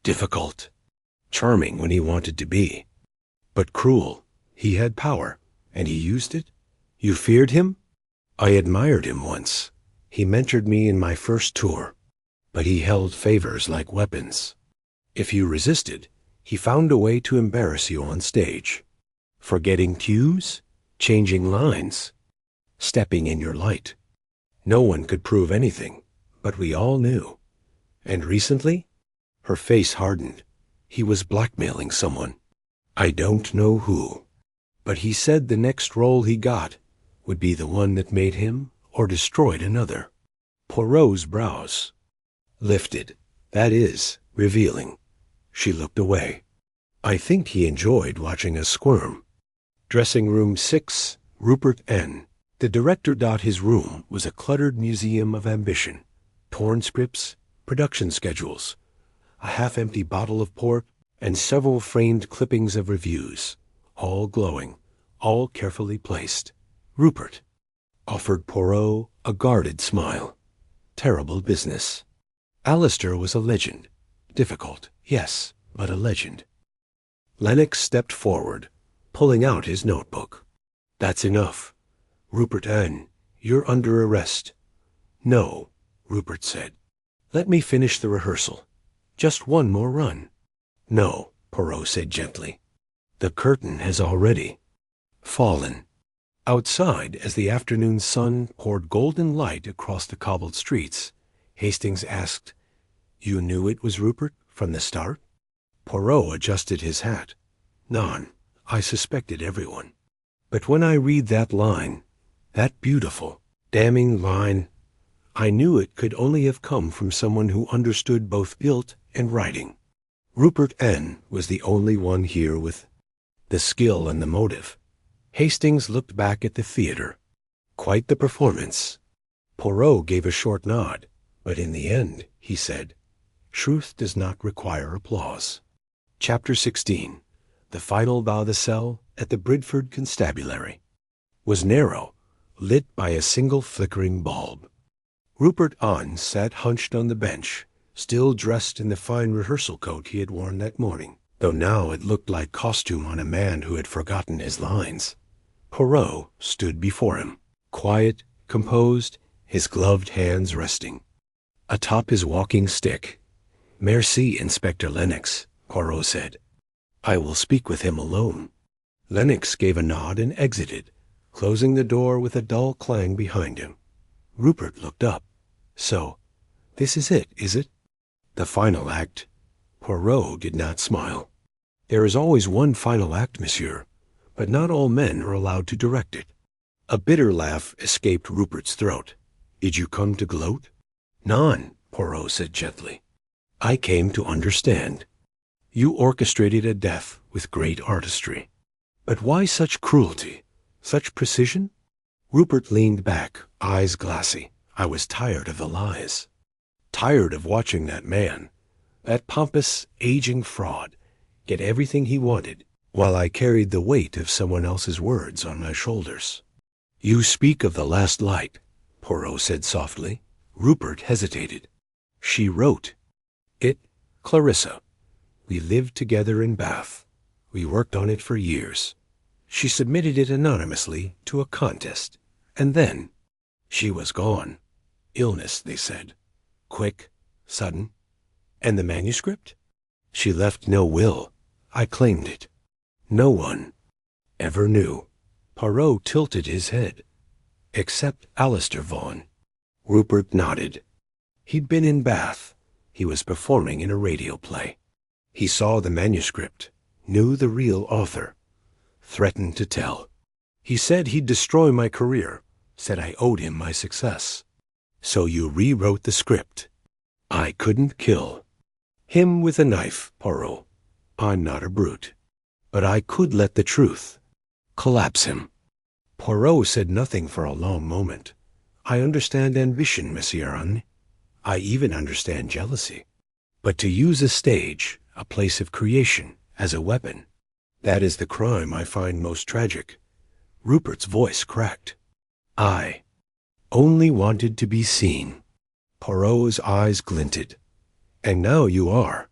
Difficult. Charming when he wanted to be. But cruel. He had power, and he used it. You feared him?" "I admired him once. He mentored me in my first tour. But he held favors like weapons. If you resisted, he found a way to embarrass you on stage. Forgetting cues, changing lines, stepping in your light. No one could prove anything, but we all knew. And recently?" Her face hardened. "He was blackmailing someone. I don't know who. But he said the next role he got would be the one that made him or destroyed another." Poirot's brows lifted. That is revealing. She looked away. "I think he enjoyed watching us squirm." Dressing room 6, Rupert N. The director. His room was a cluttered museum of ambition. Torn scripts, production schedules, a half-empty bottle of port, and several framed clippings of reviews, all glowing, all carefully placed. Rupert offered Poirot a guarded smile. Terrible business. Alistair was a legend. Difficult, yes, but a legend. Lennox stepped forward, pulling out his notebook. "That's enough. Rupert N., you're under arrest." "No," Rupert said. "Let me finish the rehearsal. Just one more run." "No," Poirot said gently. "The curtain has already fallen." Outside, as the afternoon sun poured golden light across the cobbled streets, Hastings asked, "You knew it was Rupert from the start?" Poirot adjusted his hat. "None. I suspected everyone. But when I read that line, that beautiful, damning line, I knew it could only have come from someone who understood both guilt and writing. Rupert N. was the only one here with the skill and the motive." Hastings looked back at the theater. "Quite the performance." Poirot gave a short nod, but in the end, he said, "Truth does not require applause." Chapter 16. The final bas de cell at the Bridford Constabulary was narrow, lit by a single flickering bulb. Rupert N. sat hunched on the bench, still dressed in the fine rehearsal coat he had worn that morning, though now it looked like costume on a man who had forgotten his lines. Poirot stood before him, quiet, composed, his gloved hands resting. Atop his walking stick, "Merci, Inspector Lennox," Poirot said. "I will speak with him alone." Lennox gave a nod and exited, closing the door with a dull clang behind him. Rupert looked up. "So, this is it, is it?" "The final act." Poirot did not smile. "There is always one final act, monsieur, but not all men are allowed to direct it." A bitter laugh escaped Rupert's throat. "Did you come to gloat?" "None," Poirot said gently. "I came to understand. You orchestrated a death with great artistry. But why such cruelty, such precision?" Rupert leaned back, eyes glassy. "I was tired of the lies. Tired of watching that man, that pompous, aging fraud, get everything he wanted, while I carried the weight of someone else's words on my shoulders." "You speak of the last light," Poirot said softly. Rupert hesitated. "She wrote it, Clarissa. We lived together in Bath. We worked on it for years. She submitted it anonymously to a contest, And then she was gone. Illness, they said. Quick, sudden. And the manuscript? She left no will. I claimed it. No one ever knew. Poirot tilted his head. Except Alistair Vaughan. Rupert nodded. He'd been in Bath. He was performing in a radio play. He saw the manuscript, knew the real author, threatened to tell. He said he'd destroy my career, said I owed him my success. So you rewrote the script. I couldn't kill him with a knife, Poirot. I'm not a brute. But I could let the truth collapse him. Poirot said nothing for a long moment. I understand ambition, Monsieur Anne. I even understand jealousy. But to use a stage, a place of creation, as a weapon, that is the crime I find most tragic. Rupert's voice cracked. I only wanted to be seen. Poirot's eyes glinted. And now you are.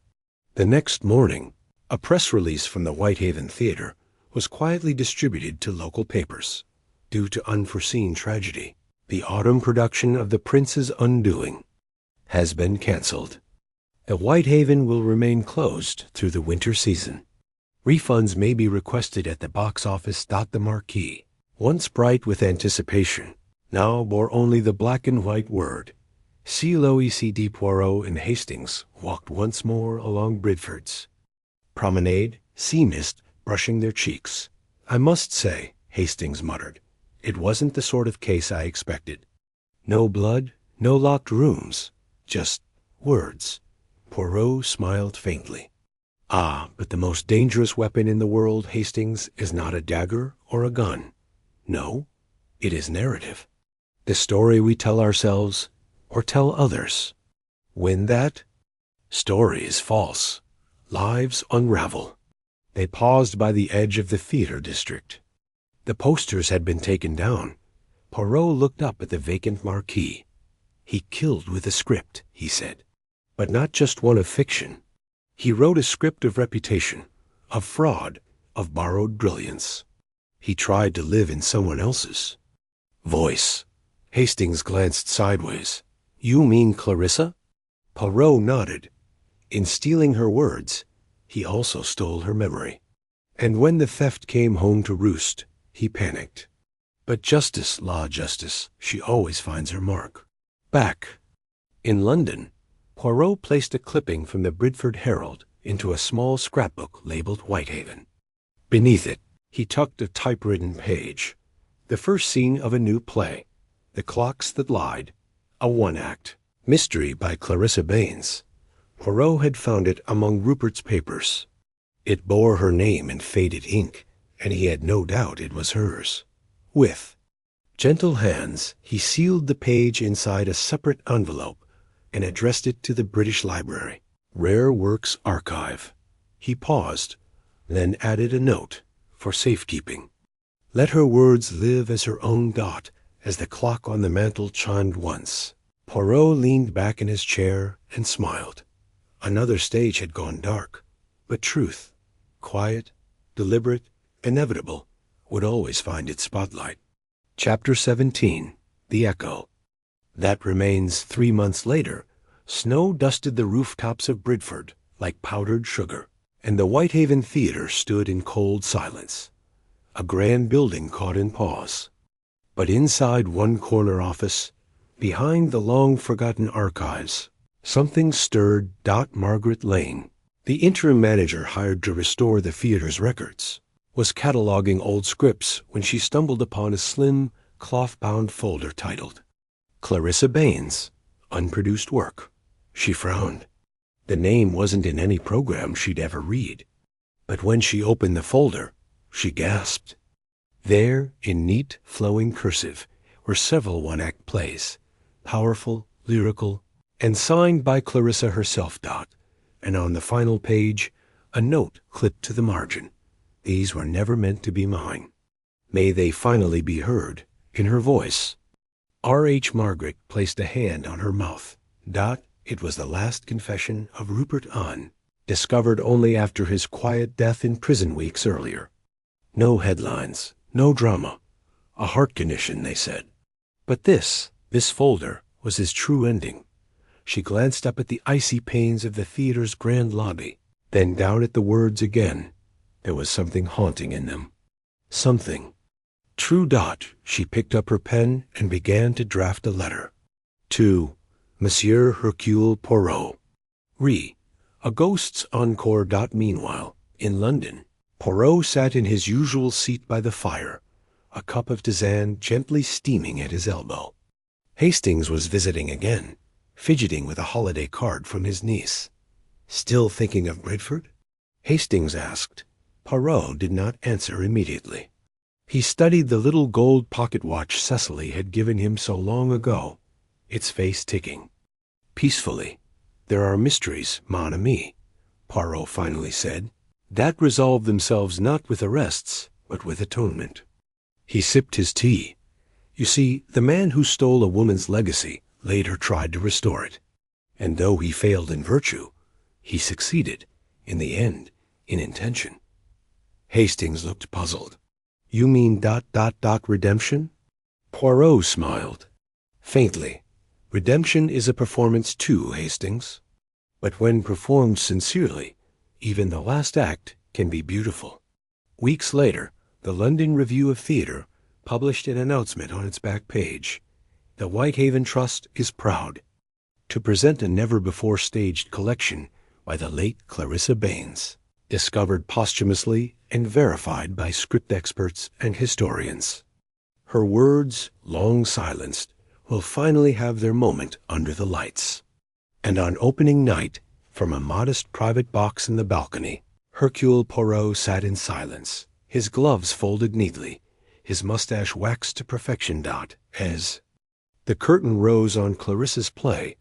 The next morning, a press release from the Whitehaven Theatre was quietly distributed to local papers. Due to unforeseen tragedy, the autumn production of The Prince's Undoing has been cancelled. The Whitehaven will remain closed through the winter season. Refunds may be requested at the box office. The marquee, once bright with anticipation, now bore only the black and white word. C.L.O.E.C.D. Poirot and Hastings walked once more along Bridford's promenade, sea mist brushing their cheeks. I must say, Hastings muttered, it wasn't the sort of case I expected. No blood, no locked rooms, just words. Poirot smiled faintly. Ah, but the most dangerous weapon in the world, Hastings, is not a dagger or a gun. No, it is narrative. The story we tell ourselves or tell others. When that story is false, lives unravel. They paused by the edge of the theater district. The posters had been taken down. Poirot looked up at the vacant marquee. He killed with a script, he said. But not just one of fiction. He wrote a script of reputation, of fraud, of borrowed brilliance. He tried to live in someone else's voice. Hastings glanced sideways. You mean Clarissa? Poirot nodded. In stealing her words, he also stole her memory. And when the theft came home to roost, he panicked. But justice, la justice, she always finds her mark. Back in London, Poirot placed a clipping from the Bridford Herald into a small scrapbook labeled Whitehaven. Beneath it, he tucked a typewritten page. The first scene of a new play, The Clocks That Lied, a one-act mystery by Clarissa Baines. Poirot had found it among Rupert's papers. It bore her name in faded ink, and he had no doubt it was hers. With gentle hands, he sealed the page inside a separate envelope and addressed it to the British Library, Rare Works Archive. He paused, then added a note for safekeeping. Let her words live as her own dot, as the clock on the mantel chimed once. Poirot leaned back in his chair and smiled. Another stage had gone dark, but truth, quiet, deliberate, inevitable, would always find its spotlight. Chapter 17. The Echo. That remains 3 months later. Snow dusted the rooftops of Bridford like powdered sugar, and the Whitehaven Theatre stood in cold silence. A grand building caught in pause. But inside one corner office, behind the long-forgotten archives, something stirred. Margaret Lane, the interim manager hired to restore the theatre's records, was cataloging old scripts when she stumbled upon a slim, cloth-bound folder titled Clarissa Baines, Unproduced Work. She frowned. The name wasn't in any program she'd ever read. But when she opened the folder, she gasped. There, in neat, flowing cursive, were several one-act plays, powerful, lyrical, and signed by Clarissa herself. And on the final page, a note clipped to the margin. These were never meant to be mine. May they finally be heard in her voice. R.H. Margaret placed a hand on her mouth. It was the last confession of Rupert Anne, discovered only after his quiet death in prison weeks earlier. No headlines, no drama. A heart condition, they said. But this folder, was his true ending. She glanced up at the icy panes of the theater's grand lobby, then down at the words again. There was something haunting in them. Something. True dot, she picked up her pen and began to draft a letter. To Monsieur Hercule Poirot. A ghost's encore. Meanwhile, in London, Poirot sat in his usual seat by the fire, a cup of tisane gently steaming at his elbow. Hastings was visiting again, fidgeting with a holiday card from his niece. Still thinking of Bridford? Hastings asked. Poirot did not answer immediately. He studied the little gold pocket watch Cecily had given him so long ago, its face ticking. Peacefully. There are mysteries, mon ami, Poirot finally said, that resolve themselves not with arrests, but with atonement. He sipped his tea. You see, the man who stole a woman's legacy later tried to restore it. And though he failed in virtue, he succeeded, in the end, in intention. Hastings looked puzzled. You mean ... redemption? Poirot smiled. Faintly. Redemption is a performance too, Hastings. But when performed sincerely, even the last act can be beautiful. Weeks later, the London Review of Theatre published an announcement on its back page. The Whitehaven Trust is proud to present a never-before-staged collection by the late Clarissa Baines, discovered posthumously and verified by script experts and historians. Her words, long silenced, will finally have their moment under the lights. And on opening night, from a modest private box in the balcony, Hercule Poirot sat in silence, his gloves folded neatly, his mustache waxed to perfection. As the curtain rose on Clarissa's play,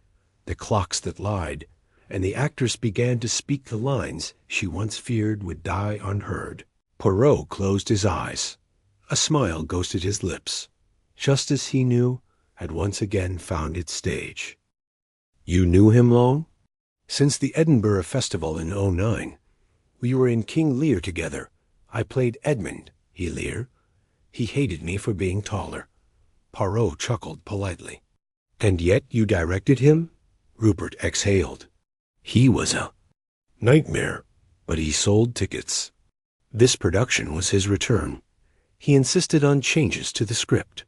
The Clocks That Lied, and the actress began to speak the lines she once feared would die unheard, Poirot closed his eyes. A smile ghosted his lips. Justice, he knew, had once again found its stage. You knew him long? Since the Edinburgh Festival in '09. We were in King Lear together. I played Edmund, he Lear. He hated me for being taller. Poirot chuckled politely. And yet you directed him? Rupert exhaled. He was a nightmare, but he sold tickets. This production was his return. He insisted on changes to the script,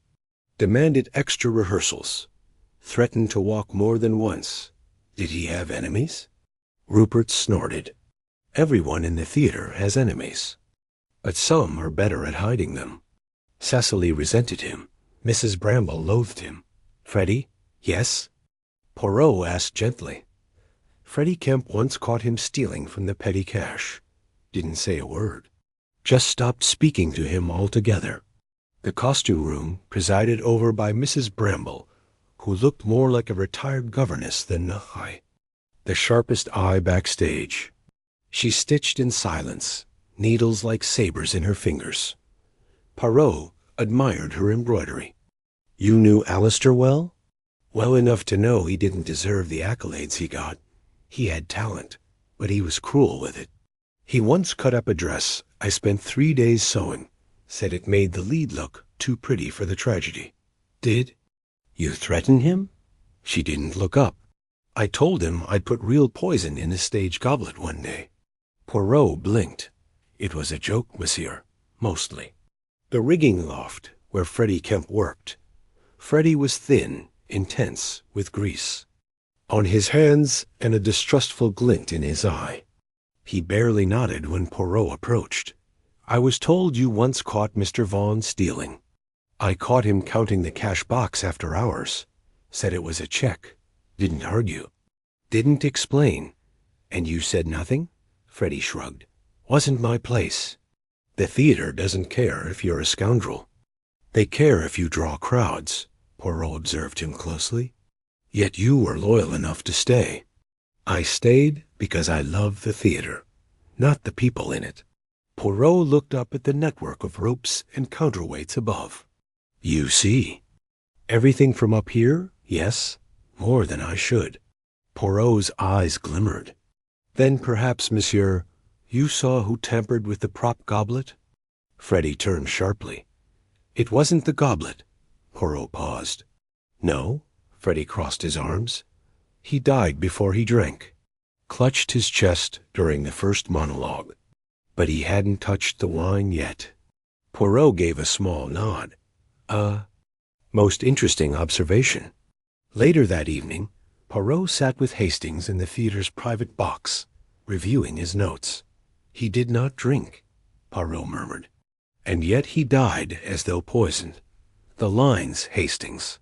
demanded extra rehearsals, threatened to walk more than once. Did he have enemies? Rupert snorted. Everyone in the theater has enemies, but some are better at hiding them. Cecily resented him. Mrs. Bramble loathed him. Freddie? Yes? Poirot asked gently. Freddie Kemp once caught him stealing from the petty cash. Didn't say a word. Just stopped speaking to him altogether. The costume room, presided over by Mrs. Bramble, who looked more like a retired governess than high. The sharpest eye backstage. She stitched in silence, needles like sabers in her fingers. Poirot admired her embroidery. You knew Alistair well? Well enough to know he didn't deserve the accolades he got. He had talent, but he was cruel with it. He once cut up a dress I spent 3 days sewing, said it made the lead look too pretty for the tragedy. Did you threaten him? She didn't look up. I told him I'd put real poison in his stage goblet one day. Poirot blinked. It was a joke, monsieur, mostly. The rigging loft, where Freddie Kemp worked. Freddie was thin, intense, with grease on his hands and a distrustful glint in his eye. He barely nodded when Poirot approached. I was told you once caught Mr. Vaughan stealing. I caught him counting the cash box after hours. Said it was a check. Didn't argue. Didn't explain. And you said nothing? Freddie shrugged. Wasn't my place. The theater doesn't care if you're a scoundrel. They care if you draw crowds, Poirot observed him closely. Yet you were loyal enough to stay. I stayed because I love the theater, not the people in it. Poirot looked up at the network of ropes and counterweights above. You see. Everything from up here? Yes. More than I should. Poirot's eyes glimmered. Then perhaps, monsieur, you saw who tampered with the prop goblet? Freddie turned sharply. It wasn't the goblet. Poirot paused. No, Freddie crossed his arms. He died before he drank. Clutched his chest during the first monologue. But he hadn't touched the wine yet. Poirot gave a small nod. Most interesting observation. Later that evening, Poirot sat with Hastings in the theater's private box, reviewing his notes. He did not drink, Poirot murmured. And yet he died as though poisoned. The lines, Hastings.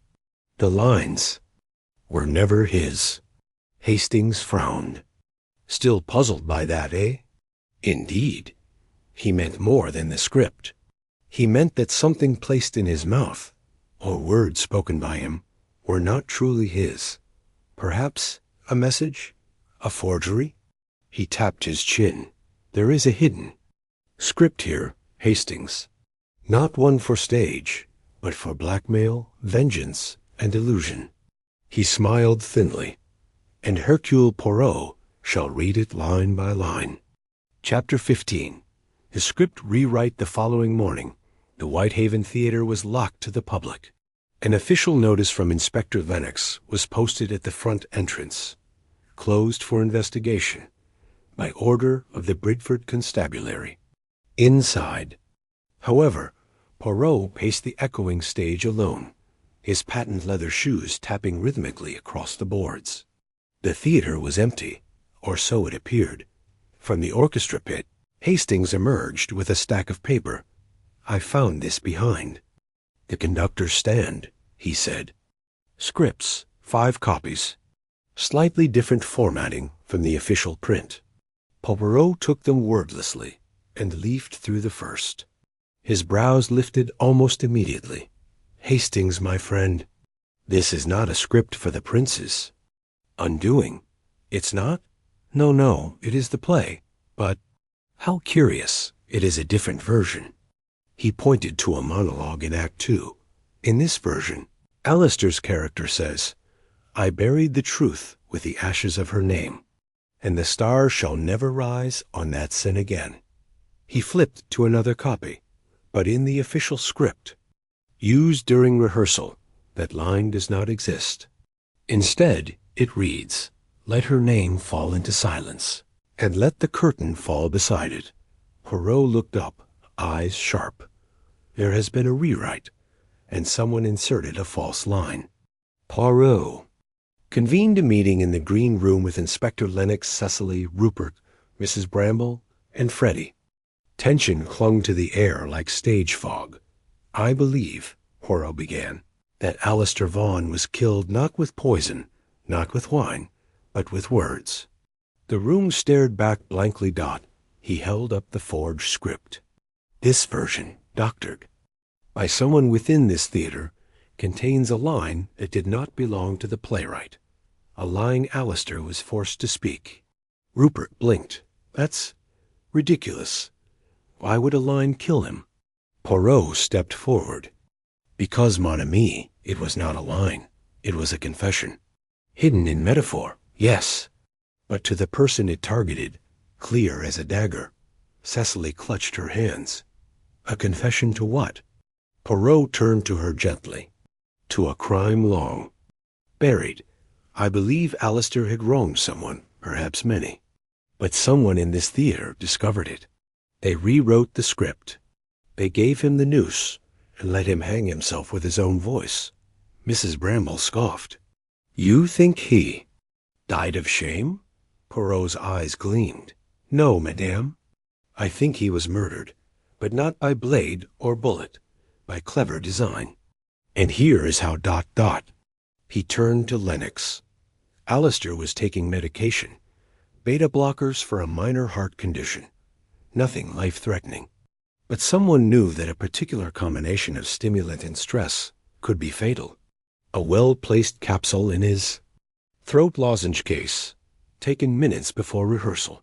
The lines were never his. Hastings frowned. Still puzzled by that, eh? Indeed. He meant more than the script. He meant that something placed in his mouth, or words spoken by him, were not truly his. Perhaps a message? A forgery? He tapped his chin. There is a hidden script here, Hastings. Not one for stage, but for blackmail, vengeance, and illusion. He smiled thinly. And Hercule Poirot shall read it line by line. Chapter 15. The script rewrite the following morning. The Whitehaven Theater was locked to the public. An official notice from Inspector Lennox was posted at the front entrance. Closed for investigation. By order of the Bridford Constabulary. Inside. However, Poirot paced the echoing stage alone, his patent leather shoes tapping rhythmically across the boards. The theater was empty, or so it appeared. From the orchestra pit, Hastings emerged with a stack of paper. I found this behind. The conductor's stand, he said. Scripts, 5 copies. Slightly different formatting from the official print. Poirot took them wordlessly and leafed through the first. His brows lifted almost immediately. Hastings, my friend, this is not a script for the princes. Undoing. It's not? No, it is the play. But how curious, it is a different version. He pointed to a monologue in Act 2. In this version, Alistair's character says, I buried the truth with the ashes of her name, and the star shall never rise on that sin again. He flipped to another copy, but in the official script, used during rehearsal, that line does not exist. Instead, it reads, let her name fall into silence, and let the curtain fall beside it. Poirot looked up, eyes sharp. There has been a rewrite, and someone inserted a false line. Poirot convened a meeting in the green room with Inspector Lennox, Cecily, Rupert, Mrs. Bramble, and Freddie. Tension clung to the air like stage fog. I believe, Poirot began, that Alistair Vaughan was killed not with poison, not with wine, but with words. The room stared back blankly. He held up the forged script. This version, doctored by someone within this theater, contains a line that did not belong to the playwright, a line Alistair was forced to speak. Rupert blinked. That's ridiculous. Why would a line kill him? Poirot stepped forward. Because, mon ami, it was not a line. It was a confession. Hidden in metaphor, yes, but to the person it targeted, clear as a dagger. Cecily clutched her hands. A confession to what? Poirot turned to her gently. To a crime long buried. I believe Alistair had wronged someone, perhaps many. But someone in this theater discovered it. They rewrote the script. They gave him the noose and let him hang himself with his own voice. Mrs. Bramble scoffed. You think he died of shame? Poirot's eyes gleamed. No, madame. I think he was murdered, but not by blade or bullet, by clever design. And here is how ... He turned to Lennox. Alistair was taking medication, beta blockers for a minor heart condition. Nothing life-threatening. But someone knew that a particular combination of stimulant and stress could be fatal. A well-placed capsule in his throat lozenge case, taken minutes before rehearsal,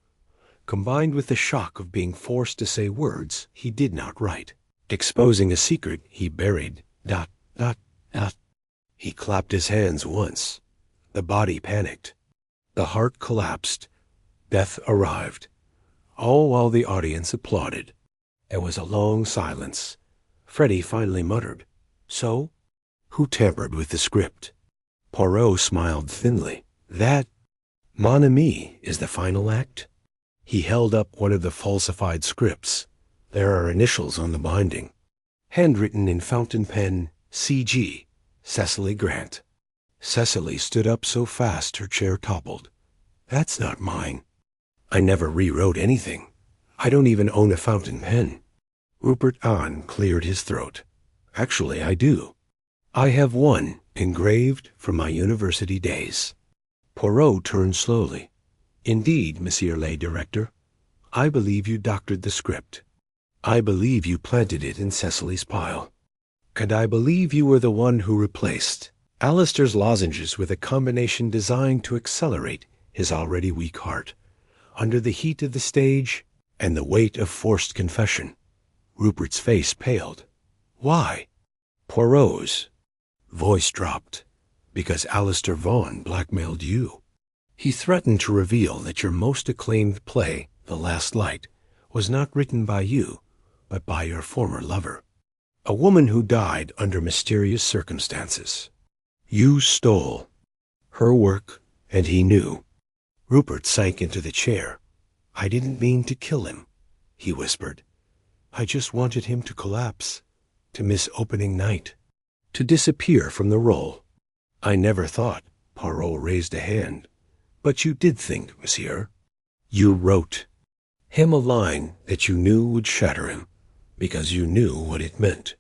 combined with the shock of being forced to say words he did not write, exposing a secret he buried ... He clapped his hands once. The body panicked. The heart collapsed. Death arrived. All while the audience applauded. There was a long silence. Freddie finally muttered, So? Who tampered with the script? Poirot smiled thinly. That, mon ami, is the final act? He held up one of the falsified scripts. There are initials on the binding. Handwritten in fountain pen, C.G., Cecily Grant. Cecily stood up so fast her chair toppled. That's not mine. I never rewrote anything. I don't even own a fountain pen. Rupert Ahn cleared his throat. Actually, I do. I have one engraved from my university days. Poirot turned slowly. Indeed, Monsieur le Directeur, I believe you doctored the script. I believe you planted it in Cecily's pile. And I believe you were the one who replaced Alistair's lozenges with a combination designed to accelerate his already weak heart. Under the heat of the stage and the weight of forced confession, Rupert's face paled. Why? Poirot's voice dropped. Because Alistair Vaughan blackmailed you. He threatened to reveal that your most acclaimed play, The Last Light, was not written by you, but by your former lover. A woman who died under mysterious circumstances. You stole her work, and he knew. Rupert sank into the chair. I didn't mean to kill him, he whispered. I just wanted him to collapse, to miss opening night, to disappear from the role. I never thought, Poirot raised a hand. But you did think, monsieur. You wrote him a line that you knew would shatter him, because you knew what it meant.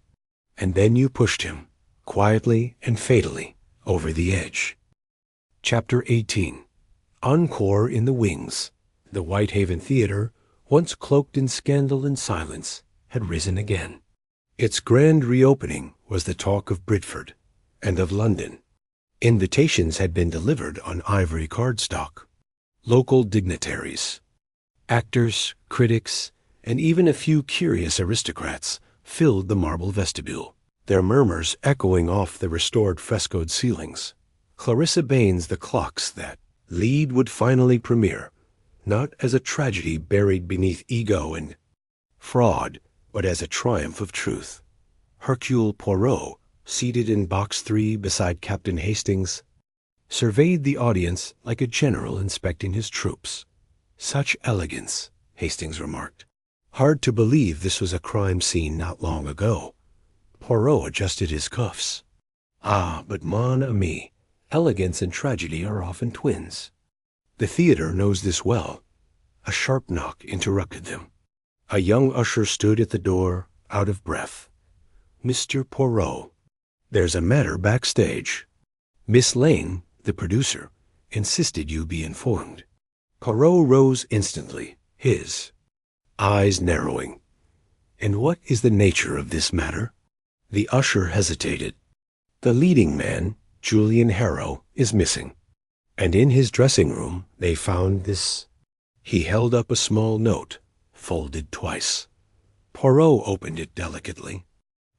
And then you pushed him, quietly and fatally, over the edge. Chapter 18. Encore in the wings. The Whitehaven Theatre, once cloaked in scandal and silence, had risen again. Its grand reopening was the talk of Bridford and of London. Invitations had been delivered on ivory cardstock. Local dignitaries, actors, critics, and even a few curious aristocrats filled the marble vestibule, their murmurs echoing off the restored frescoed ceilings. Clarissa Baines' The Clocks that lead would finally premiere, not as a tragedy buried beneath ego and fraud, but as a triumph of truth. Hercule Poirot, seated in box 3 beside Captain Hastings, surveyed the audience like a general inspecting his troops. Such elegance, Hastings remarked. Hard to believe this was a crime scene not long ago. Poirot adjusted his cuffs. Ah, but mon ami, elegance and tragedy are often twins. The theater knows this well. A sharp knock interrupted them. A young usher stood at the door, out of breath. Mr. Poirot. There's a matter backstage. Miss Lane, the producer, insisted you be informed. Poirot rose instantly, his eyes narrowing. And what is the nature of this matter? The usher hesitated. The leading man, Julian Harrow, is missing. And in his dressing room they found this. He held up a small note, folded twice. Poirot opened it delicately.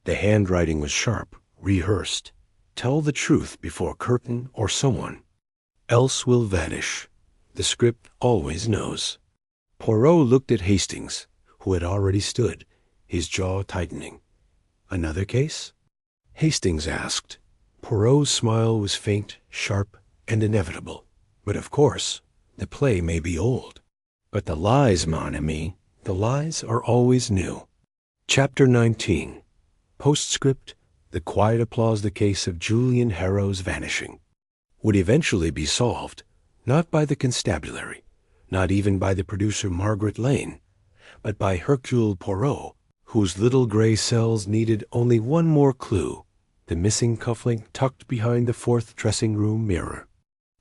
The handwriting was sharp, rehearsed. Tell the truth before Curtin or someone, else will vanish. The script always knows. Poirot looked at Hastings, who had already stood, his jaw tightening. Another case? Hastings asked. Poirot's smile was faint, sharp, and inevitable. But of course, the play may be old. But the lies, mon ami, the lies are always new. Chapter 19. Postscript. The quiet applause the case of Julian Harrow's vanishing would eventually be solved, not by the constabulary, not even by the producer Margaret Lane, but by Hercule Poirot, whose little gray cells needed only one more clue, the missing cufflink tucked behind the fourth dressing-room mirror.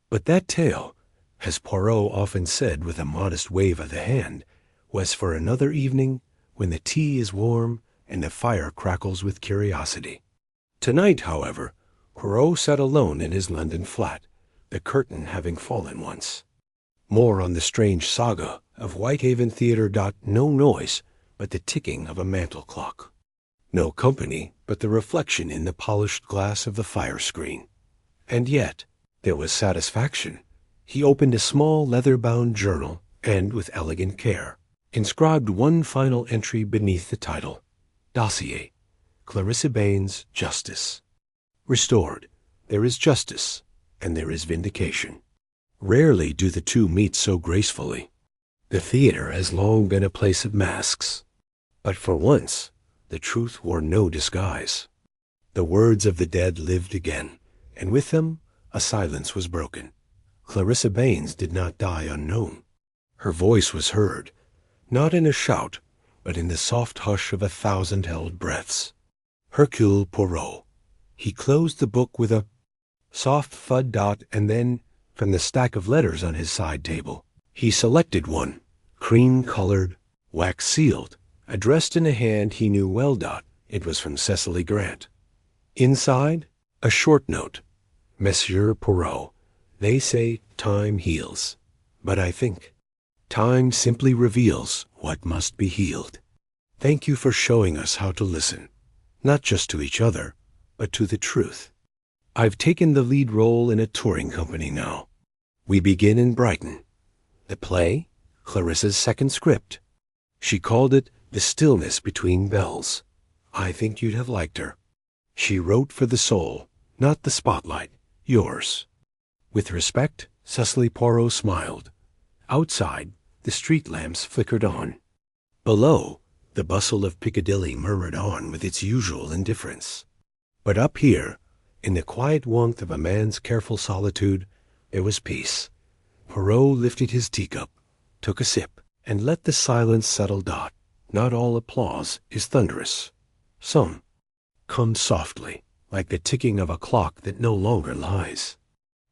But that tale, as Poirot often said with a modest wave of the hand, was for another evening when the tea is warm and the fire crackles with curiosity. Tonight, however, Poirot sat alone in his London flat, the curtain having fallen once. More on the strange saga of Whitehaven Theatre. No noise but the ticking of a mantel clock. No company but the reflection in the polished glass of the fire screen. And yet, there was satisfaction. He opened a small leather-bound journal and, with elegant care, inscribed one final entry beneath the title, Dossier, Clarissa Baines, Justice. restored. There is justice, and there is vindication. Rarely do the two meet so gracefully. The theater has long been a place of masks. But for once, the truth wore no disguise. The words of the dead lived again, and with them a silence was broken. Clarissa Baines did not die unknown. Her voice was heard, not in a shout, but in the soft hush of 1,000 held breaths. Hercule Poirot. He closed the book with a soft thud dot, and then, from the stack of letters on his side table, he selected one, cream-colored, wax-sealed, addressed in a hand he knew well. It was from Cecily Grant. Inside, a short note. Monsieur Poirot, they say time heals, but I think time simply reveals what must be healed. Thank you for showing us how to listen, not just to each other, but to the truth. I've taken the lead role in a touring company now. We begin in Brighton. The play, Clarissa's second script. She called it The Stillness Between Bells. I think you'd have liked her. She wrote for the soul, not the spotlight, yours. With respect, Cecily Poirot smiled. Outside, the street lamps flickered on. Below, the bustle of Piccadilly murmured on with its usual indifference. But up here, in the quiet warmth of a man's careful solitude, there was peace. Poirot lifted his teacup, took a sip, and let the silence settle. Not all applause is thunderous. Some comes softly, like the ticking of a clock that no longer lies.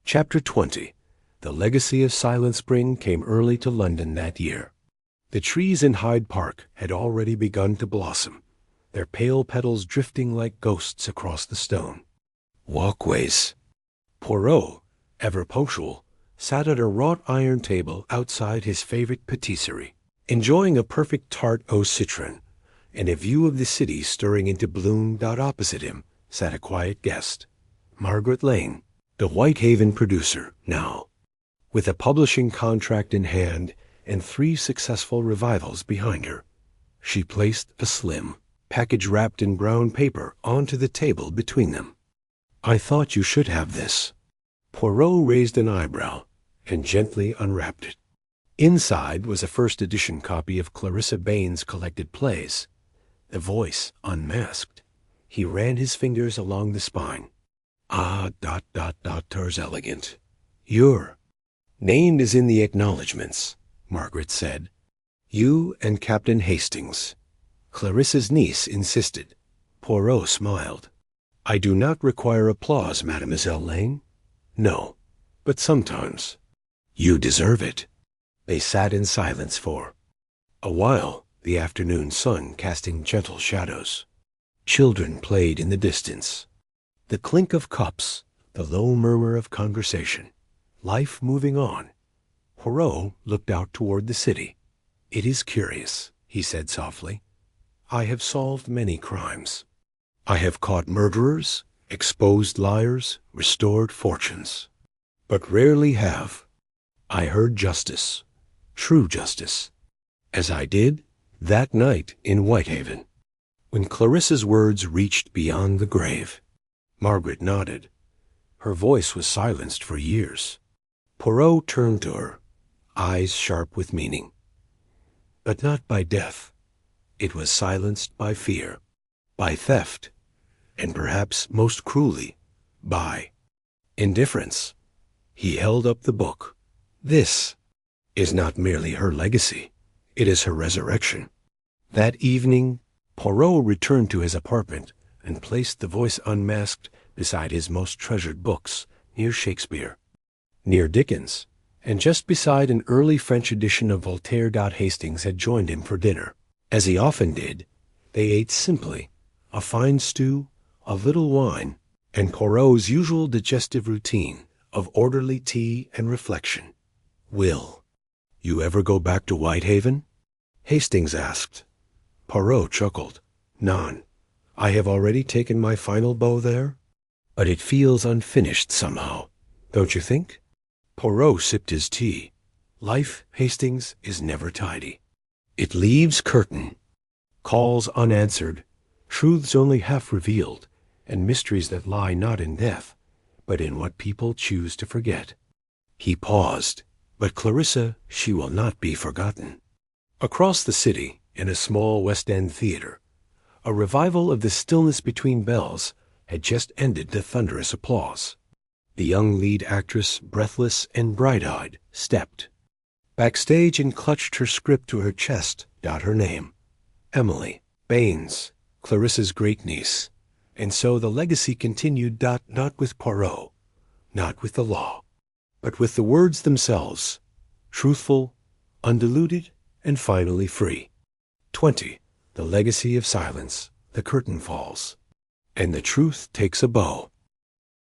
Chapter 20. The legacy of Silent Spring came early to London that year. The trees in Hyde Park had already begun to blossom, their pale petals drifting like ghosts across the stone walkways. Poirot, ever punctual, sat at a wrought iron table outside his favorite patisserie, enjoying a perfect tart au citron, and a view of the city stirring into bloom. Opposite him sat a quiet guest, Margaret Lane, the Whitehaven producer now, with a publishing contract in hand and 3 successful revivals behind her. She placed a slim package wrapped in brown paper onto the table between them. I thought you should have this. Poirot raised an eyebrow and gently unwrapped it. Inside was a first edition copy of Clarissa Baines' collected plays. The voice unmasked. He ran his fingers along the spine. Turs elegant. Your name is in the acknowledgments, Margaret said. You and Captain Hastings. Clarissa's niece insisted. Poirot smiled. I do not require applause, Mademoiselle Lane. No, but sometimes. You deserve it. They sat in silence for a while, the afternoon sun casting gentle shadows. Children played in the distance. The clink of cups, the low murmur of conversation. Life moving on. Poirot looked out toward the city. It is curious, he said softly. I have solved many crimes. I have caught murderers, exposed liars, restored fortunes. But rarely have I heard justice, true justice, as I did that night in Whitehaven. When Clarissa's words reached beyond the grave, Margaret nodded. Her voice was silenced for years. Poirot turned to her, eyes sharp with meaning. But not by death. It was silenced by fear, by theft, and perhaps most cruelly, by indifference. He held up the book. This is not merely her legacy. It is her resurrection. That evening, Poirot returned to his apartment and placed the voice unmasked beside his most treasured books, near Shakespeare, near Dickens, and just beside an early French edition of Voltaire. Hastings had joined him for dinner. As he often did, they ate simply, a fine stew, a little wine, and Poirot's usual digestive routine of orderly tea and reflection. Will you ever go back to Whitehaven? Hastings asked. Poirot chuckled. None. I have already taken my final bow there, but it feels unfinished somehow, don't you think? Poirot sipped his tea. Life, Hastings, is never tidy. It leaves curtain, calls unanswered, truths only half revealed, and mysteries that lie not in death, but in what people choose to forget. He paused, but Clarissa, she will not be forgotten. Across the city, in a small West End theater, a revival of The Stillness Between Bells had just ended the thunderous applause. The young lead actress, breathless and bright-eyed, stepped backstage and clutched her script to her chest, her name, Emily Baines, Clarissa's great-niece. And so the legacy continued, not with Poirot, not with the law, but with the words themselves, truthful, undiluted, and finally free. 20. The legacy of silence. The curtain falls, and the truth takes a bow.